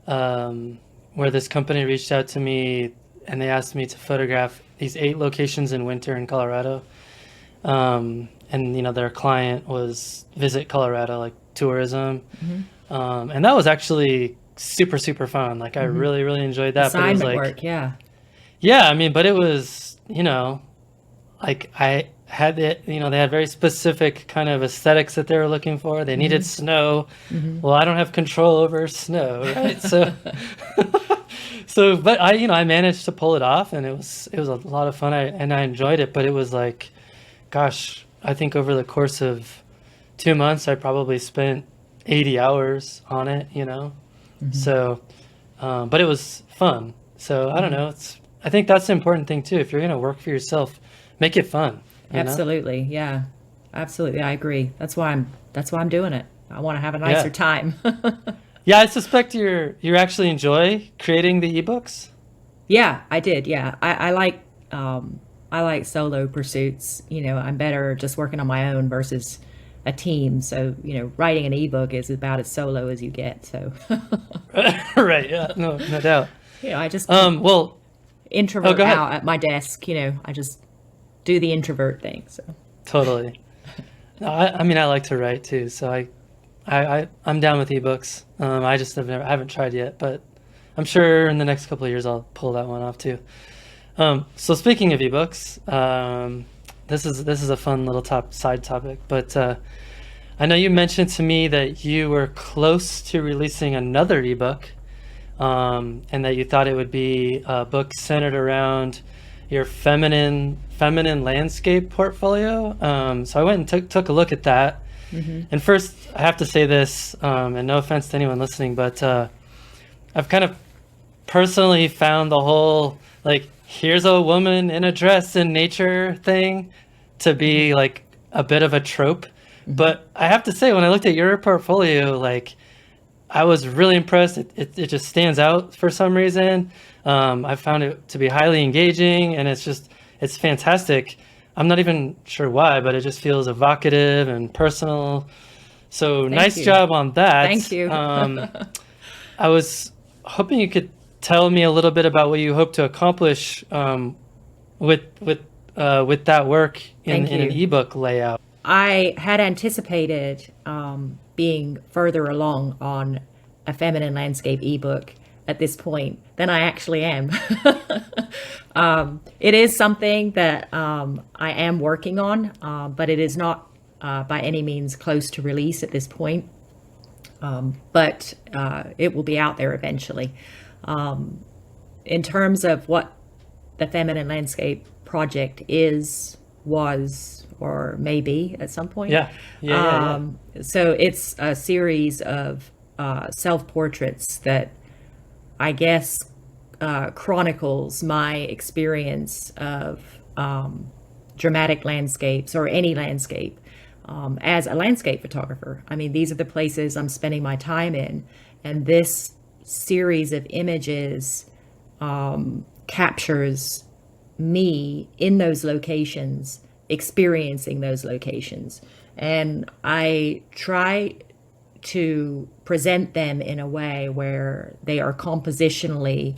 where this company reached out to me and they asked me to photograph these 8 locations in winter in Colorado. And their client was Visit Colorado, like tourism. Hmm. And that was actually super, super fun. Like I Hmm. really, really enjoyed that. But it was Assignment like, work, yeah. yeah, I mean, but it was, like I had it, they had very specific kind of aesthetics that they were looking for. They needed Hmm. snow. Hmm. Well, I don't have control over snow, right? So, but I managed to pull it off, and it was a lot of fun. I enjoyed it, but it was like, gosh, I think over the course of 2 months, I probably spent 80 hours on it. Hmm. So, but it was fun. So I don't Hmm. know. I think that's the important thing too. If you're gonna work for yourself, make it fun. Absolutely, yeah. Absolutely, I agree. That's why I'm doing it. I want to have a nicer Yeah. time. Yeah, I suspect you actually enjoy creating the ebooks. Yeah, I did. Yeah, I like solo pursuits. I'm better just working on my own versus a team. So, writing an ebook is about as solo as you get. So, Right. Yeah. No doubt. I just Well, introvert go ahead. out at my desk. I just do the introvert thing. So, Totally. No, I mean, I like to write too, so I'm down with ebooks. I just I haven't tried yet, but I'm sure in the next couple of years I'll pull that one off too. So speaking of ebooks, this is a fun little side topic, but I know you mentioned to me that you were close to releasing another ebook, and that you thought it would be a book centered around your feminine landscape portfolio. So I went and took a look at that. And first, I have to say this, and no offense to anyone listening, but I've kind of personally found the whole like here's a woman in a dress in nature thing to be like a bit of a trope. But I have to say, when I looked at your portfolio, like I was really impressed. It just stands out for some reason. I found it to be highly engaging, and it's fantastic. I'm not even sure why, but it just feels evocative and personal. So nice job on that. Thank you. I was hoping you could tell me a little bit about what you hope to accomplish with that work in an ebook layout. I had anticipated being further along on a feminine landscape ebook at this point than I actually am. It is something that I am working on, but it is not by any means close to release at this point. But it will be out there eventually. In terms of what the feminine landscape project was, or maybe at some point. Yeah. So it's a series of self-portraits that I guess chronicles my experience of dramatic landscapes or any landscape as a landscape photographer. I mean, these are the places I'm spending my time in, and this series of images captures me in those locations, experiencing those locations. And I try to present them in a way where they are compositionally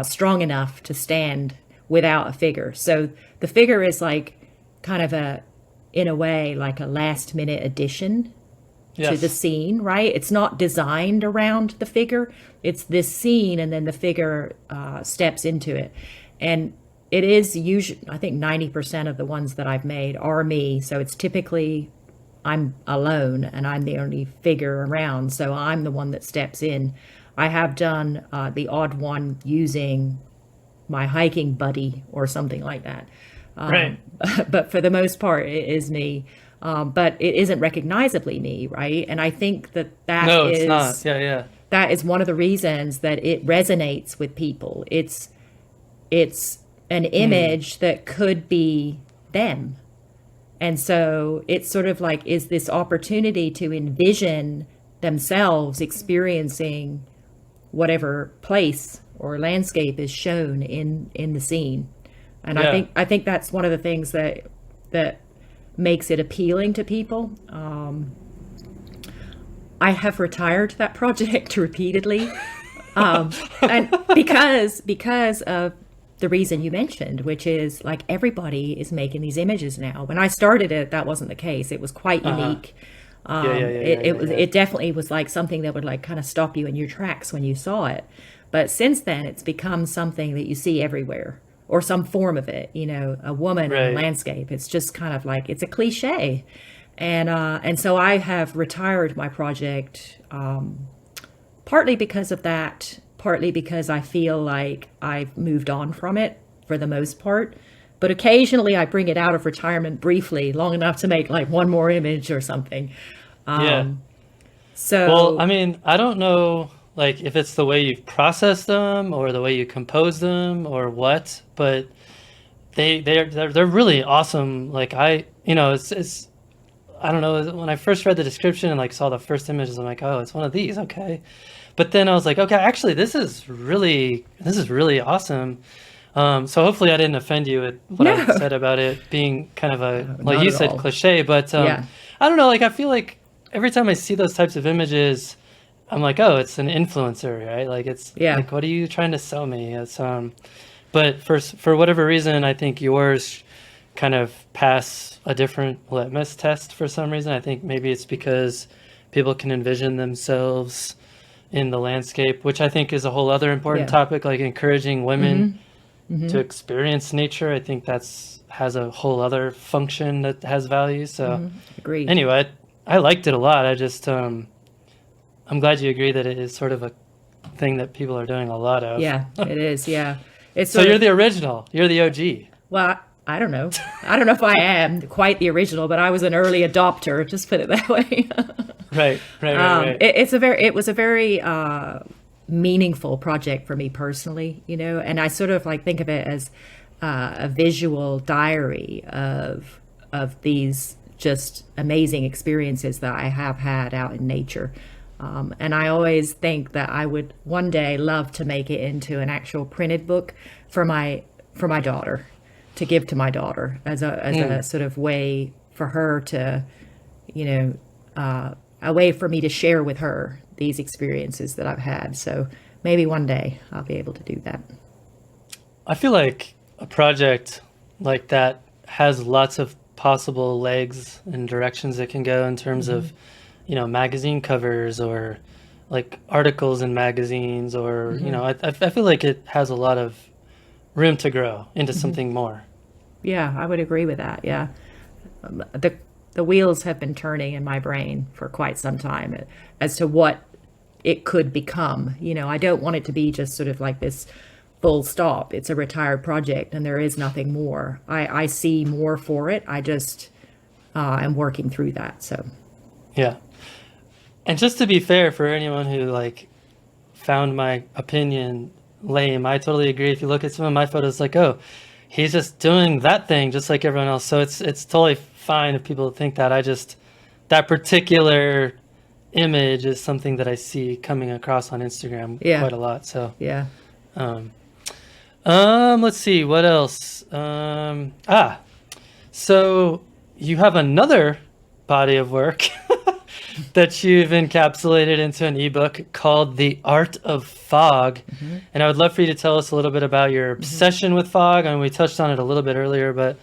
strong enough to stand without a figure. So the figure is like kind of in a way, like a last minute addition to the scene, right? It's not designed around the figure. It's this scene, and then the figure steps into it. And it is usually, I think 90% of the ones that I've made are me. So it's typically I'm alone and I'm the only figure around. So I'm the one that steps in. I have done the odd one using my hiking buddy or something like that. Right. But for the most part, it is me. But it isn't recognizably me, right? And I think that No, it's not. Yeah. that is one of the reasons that it resonates with people. It's an image that could be them. And so it's sort of like is this opportunity to envision themselves experiencing whatever place or landscape is shown in the scene. And I think that's one of the things that makes it appealing to people. I have retired that project repeatedly, and because of the reason you mentioned, which is like everybody is making these images now. When I started it, that wasn't the case. It was quite unique. It definitely was like something that would like kind of stop you in your tracks when you saw it. But since then, it's become something that you see everywhere, or some form of it. A woman in a landscape. It's just kind of like it's a cliche. And so I have retired my project, partly because of that, partly because I feel like I've moved on from it for the most part. But occasionally I bring it out of retirement briefly, long enough to make like one more image or something. So, well, I mean, I don't know, like if it's the way you've processed them or the way you compose them or what, but they're really awesome. Like it's I don't know, when I first read the description and like saw the first images, I'm like, oh, it's one of these, okay. But then I was like, okay, actually this is really awesome. So hopefully I didn't offend you with what No, I said about it being kind of a, like not you at said, all. cliche, but Yeah, I don't know, like I feel like every time I see those types of images, I'm like, oh, it's an influencer, right? Like it's yeah, like, what are you trying to sell me? It's but for whatever reason, I think yours kind of pass a different litmus test for some reason. I think maybe it's because people can envision themselves in the landscape, which I think is a whole other important yeah. topic, like encouraging women Hmm. to experience nature. I think that's has a whole other function that has value. So Agreed. anyway, I liked it a lot. I just I'm glad you agree that it is sort of a thing that people are doing a lot of. Yeah, it is. Yeah, it's So sort you're of. the original. You're the OG. Well, I don't know. I don't know if I am quite the original, but I was an early adopter. Just put it that way. Right. It was a very meaningful project for me personally, and I sort of like think of it as a visual diary of these just amazing experiences that I have had out in nature. And I always think that I would one day love to make it into an actual printed book for my daughter, to give to my daughter as a sort of way for her to, you know, a way for me to share with her these experiences that I've had. So maybe one day I'll be able to do that. I feel like a project like that has lots of possible legs and directions it can go in terms of, magazine covers or like articles in magazines or, I feel like it has a lot of room to grow into something more. Yeah, I would agree with that. Yeah. The wheels have been turning in my brain for quite some time as to what it could become. I don't want it to be just sort of like this full stop. It's a retired project and there is nothing more. I see more for it. I just am working through that. So, Yeah. And just to be fair for anyone who like found my opinion lame, I totally agree. If you look at some of my photos, like, oh, he's just doing that thing just like everyone else. So it's totally fine if people think that. That particular image is something that I see coming across on Instagram yeah, quite a lot. So yeah. um let's see what else. So you have another body of work that you've encapsulated into an ebook called The Art of Fog. And I would love for you to tell us a little bit about your obsession with fog. I mean, we touched on it a little bit earlier, but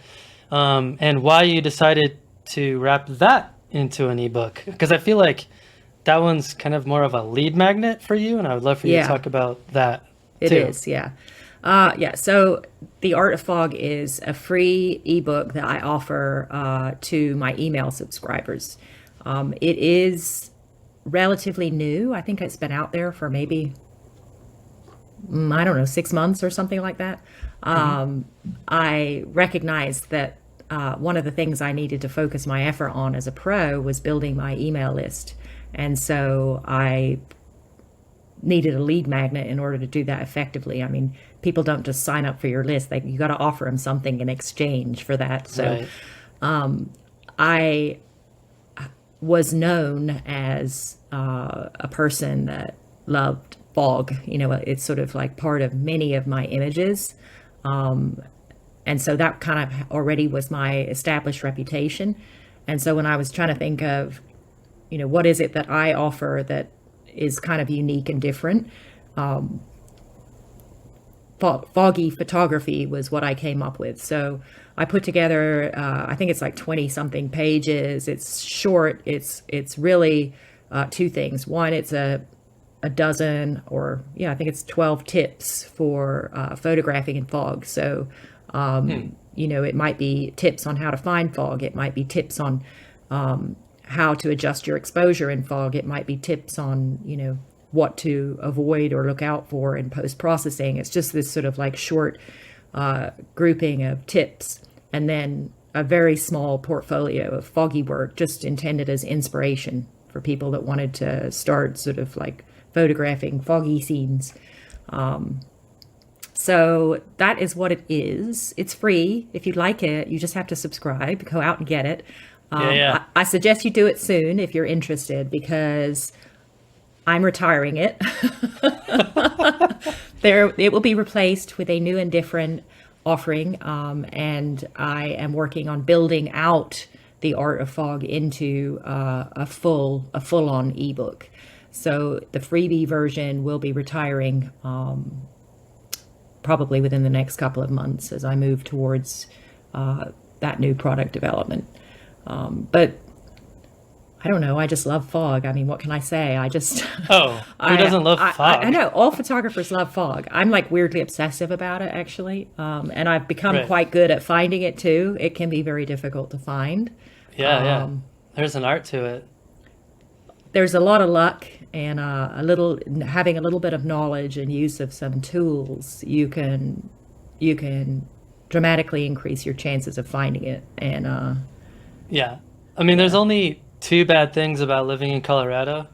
and why you decided to wrap that into an ebook. Because I feel like that one's kind of more of a lead magnet for you, and I would love for you to Yeah. talk about that It too. is, yeah. Yeah, so The Art of Fog is a free ebook that I offer to my email subscribers. It is relatively new. I think it's been out there for maybe, I don't know, 6 months or something like that. I recognized that one of the things I needed to focus my effort on as a pro was building my email list. And so I needed a lead magnet in order to do that effectively. I mean, people don't just sign up for your list. You got to offer them something in exchange for that. So Right. I was known as a person that loved fog. It's sort of like part of many of my images. And so that kind of already was my established reputation. And so when I was trying to think of, what is it that I offer that is kind of unique and different, foggy photography was what I came up with. So I put together, I think it's like 20 something pages. It's short. It's really two things. One, it's a dozen or I think it's 12 tips for photographing in fog. So, it might be tips on how to find fog. It might be tips on how to adjust your exposure in fog. It might be tips on, what to avoid or look out for in post-processing. It's just this sort of like short grouping of tips, and then a very small portfolio of foggy work just intended as inspiration for people that wanted to start sort of like photographing foggy scenes. So that is what it is. It's free. If you like it, you just have to subscribe, go out and get it. Yeah. I suggest you do it soon if you're interested, because I'm retiring it. It will be replaced with a new and different offering, and I am working on building out the art of fog into a full-on ebook. So the freebie version will be retiring probably within the next couple of months as I move towards that new product development. But I don't know. I just love fog. I mean, what can I say? Oh, who doesn't love fog? I know all photographers love fog. I'm like weirdly obsessive about it, actually. And I've become Right. quite good at finding it too. It can be very difficult to find. Yeah. There's an art to it. There's a lot of luck and having a little bit of knowledge and use of some tools. You can dramatically increase your chances of finding it. And Yeah. I mean, there's only two bad things about living in Colorado.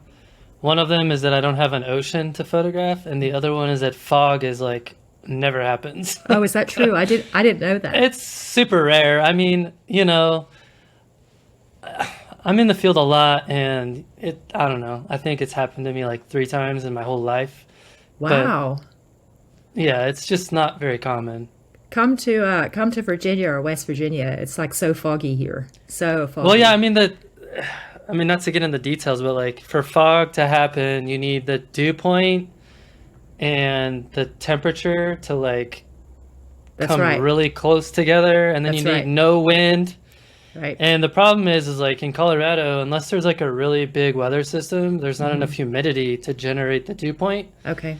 One of them is that I don't have an ocean to photograph, and the other one is that fog is like never happens. oh, is that true? I didn't know that. It's super rare. I mean, I'm in the field a lot, and I don't know. I think it's happened to me like 3 times in my whole life. Wow. Yeah, it's just not very common. Come to Virginia or West Virginia. It's like so foggy here. So foggy. Well, yeah, I mean, not to get into details, but like for fog to happen, you need the dew point and the temperature to like That's come right. really close together, and then That's you need right. no wind. Right. And the problem is like in Colorado, unless there's like a really big weather system, there's not enough humidity to generate the dew point. Okay.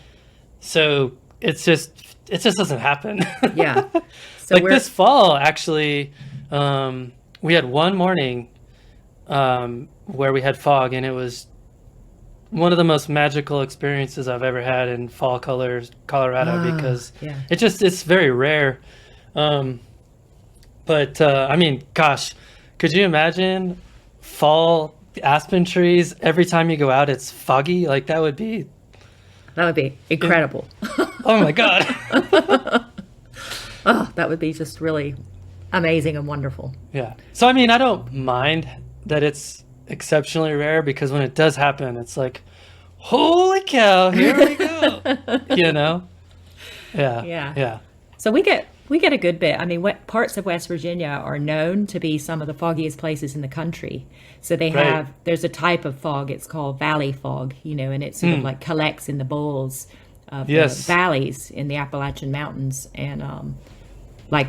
So it just doesn't happen. Yeah. So Like we're this fall, actually, we had one morning where we had fog, and it was one of the most magical experiences I've ever had in fall Colorado, because yeah. it's very rare. But I mean, gosh, could you imagine fall aspen trees every time you go out it's foggy? Like that would be, incredible. oh my God. Oh, that would be just really amazing and wonderful. Yeah. So I mean, I don't mind that it's exceptionally rare, because when it does happen, it's like, holy cow, here we go. You know? Yeah. Yeah. Yeah. So we get a good bit. I mean, what parts of West Virginia are known to be some of the foggiest places in the country. So Right. there's a type of fog, it's called valley fog, and it sort of like collects in the bowls of Yes. the valleys in the Appalachian Mountains, and like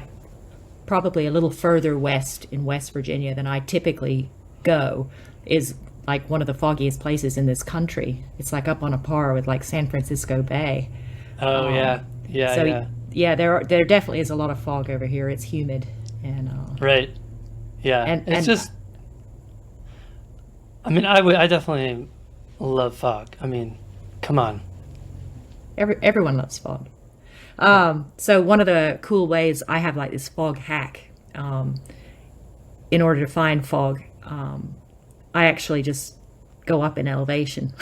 probably a little further west in West Virginia than I typically go is like one of the foggiest places in this country. It's like up on a par with like San Francisco Bay. Oh yeah. Yeah. So Yeah. yeah, there definitely is a lot of fog over here. It's humid and Right. Yeah. and It's just, I mean, I definitely love fog. I mean, come on. everyone loves fog. So one of the cool ways I have like this fog hack, in order to find fog, I actually just go up in elevation.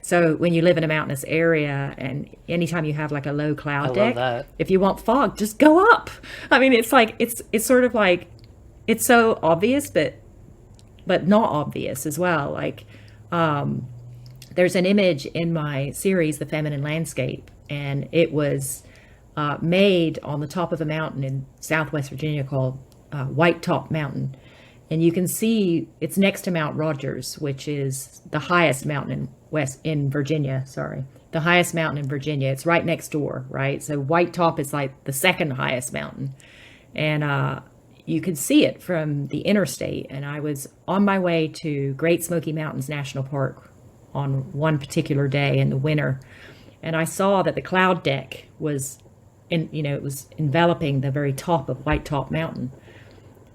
So when you live in a mountainous area, and anytime you have like a low I cloud love deck, that. if you want fog, just go up. I mean, it's like it's sort of like it's so obvious, but not obvious as well. Like there's an image in my series, The Feminine Landscape, and it was made on the top of a mountain in Southwest Virginia called White Top Mountain. And you can see it's next to Mount Rogers, which is the highest mountain in Virginia. Sorry, the highest mountain in Virginia. It's right next door, right? So White Top is like the second highest mountain, and you could see it from the interstate. And I was on my way to Great Smoky Mountains National Park on one particular day in the winter, and I saw that the cloud deck was it was enveloping the very top of White Top Mountain.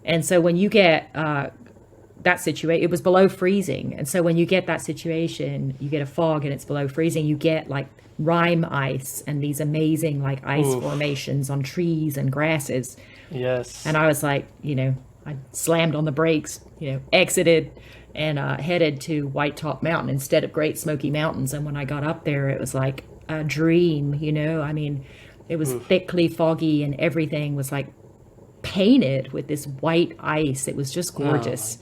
And so when you get that situation, it was below freezing. And so when you get that situation, you get a fog and it's below freezing, you get like rime ice and these amazing like ice Oof. formations on trees and grasses. Yes. And I was like, I slammed on the brakes, exited and headed to White Top Mountain instead of Great Smoky Mountains. And when I got up there, it was like a dream, I mean, it was thickly foggy and everything was like painted with this white ice. It was just gorgeous.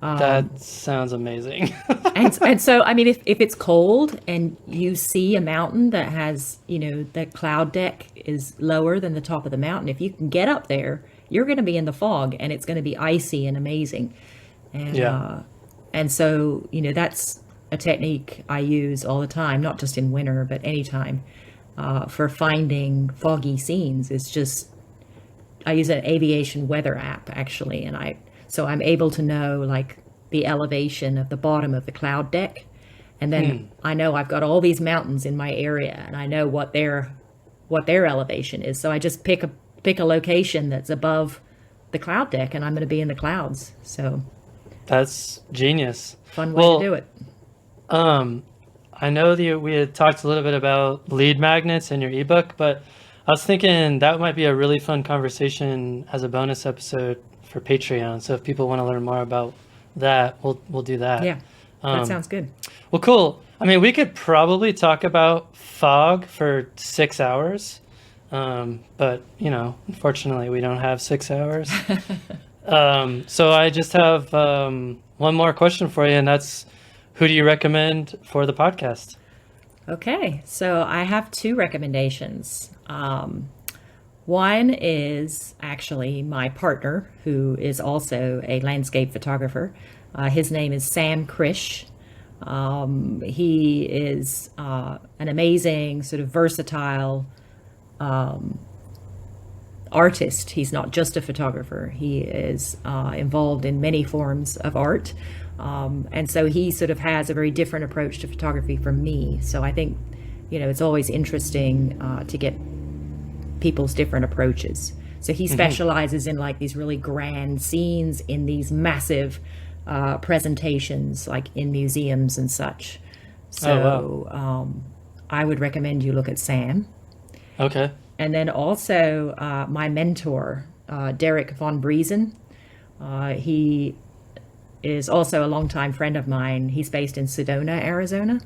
That sounds amazing. And so, I mean, if it's cold and you see a mountain that has, the cloud deck is lower than the top of the mountain, if you can get up there, you're going to be in the fog and it's going to be icy and amazing. And, Yeah. and so, that's a technique I use all the time, not just in winter, but anytime, for finding foggy scenes. It's just, I use an aviation weather app actually, so I'm able to know like the elevation of the bottom of the cloud deck, and then I know I've got all these mountains in my area, and I know what their elevation is. So I just pick a location that's above the cloud deck, and I'm going to be in the clouds. So That's genius. fun way to do it. I know that we had talked a little bit about lead magnets in your ebook, but I was thinking that might be a really fun conversation as a bonus episode for Patreon. So if people want to learn more about that, we'll do that. Yeah, that sounds good. Well, cool. I mean, we could probably talk about fog for 6 hours, but unfortunately, we don't have 6 hours. So I just have one more question for you, and that's, who do you recommend for the podcast? Okay, so I have two recommendations. One is actually my partner, who is also a landscape photographer. His name is Sam Krish. He is an amazing, sort of versatile artist. He's not just a photographer. He is involved in many forms of art. And so he sort of has a very different approach to photography from me. So I think, it's always interesting to get people's different approaches. So he specializes in like these really grand scenes in these massive presentations, like in museums and such. So I would recommend you look at Sam. Okay. And then also my mentor, Derek von Briesen. He is also a longtime friend of mine. He's based in Sedona, Arizona.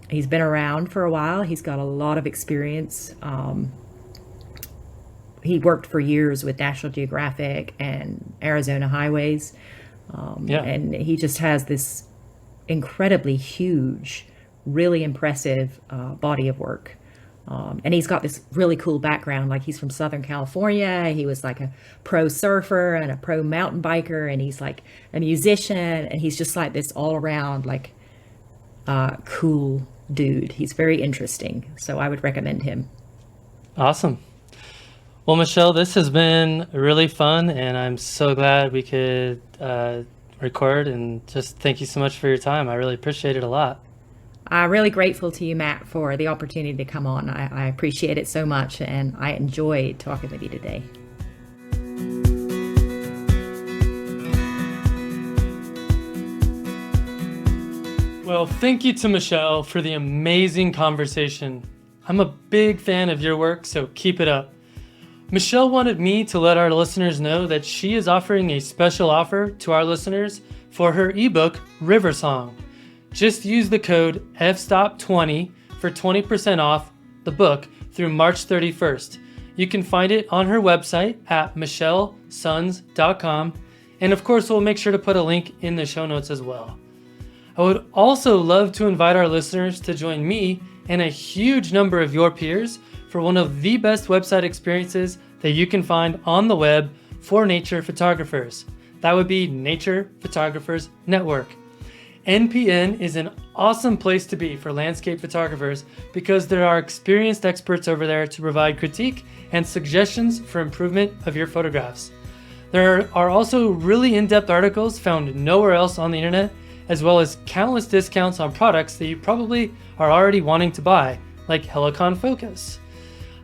He's been around for a while. He's got a lot of experience. He worked for years with National Geographic and Arizona Highways. And he just has this incredibly huge, really impressive body of work. And he's got this really cool background. Like, he's from Southern California. He was like a pro surfer and a pro mountain biker, and he's like a musician, and he's just like this all around like cool dude. He's very interesting. So I would recommend him. Awesome. Well, Michele, this has been really fun, and I'm so glad we could record, and just thank you so much for your time. I really appreciate it a lot. I'm really grateful to you, Matt, for the opportunity to come on. I appreciate it so much, and I enjoyed talking with you today. Well, thank you to Michele for the amazing conversation. I'm a big fan of your work, so keep it up. Michele wanted me to let our listeners know that she is offering a special offer to our listeners for her ebook, River Song. Just use the code FSTOP20 for 20% off the book through March 31st. You can find it on her website at michelesons.com. And of course, we'll make sure to put a link in the show notes as well. I would also love to invite our listeners to join me and a huge number of your peers for one of the best website experiences that you can find on the web for nature photographers. That would be Nature Photographers Network. NPN is an awesome place to be for landscape photographers because there are experienced experts over there to provide critique and suggestions for improvement of your photographs. There are also really in-depth articles found nowhere else on the internet, as well as countless discounts on products that you probably are already wanting to buy, like Helicon Focus.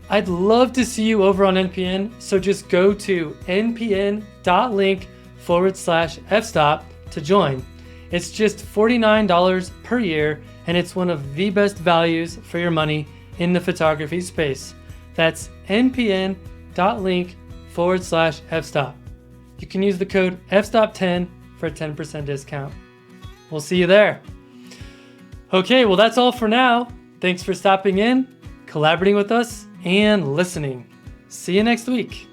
I'd love to see you over on NPN, so just go to npn.link/fstop to join. It's just $49 per year, and it's one of the best values for your money in the photography space. That's npn.link/fstop. You can use the code FSTOP10 for a 10% discount. We'll see you there. Okay, well, that's all for now. Thanks for stopping in, collaborating with us, and listening. See you next week.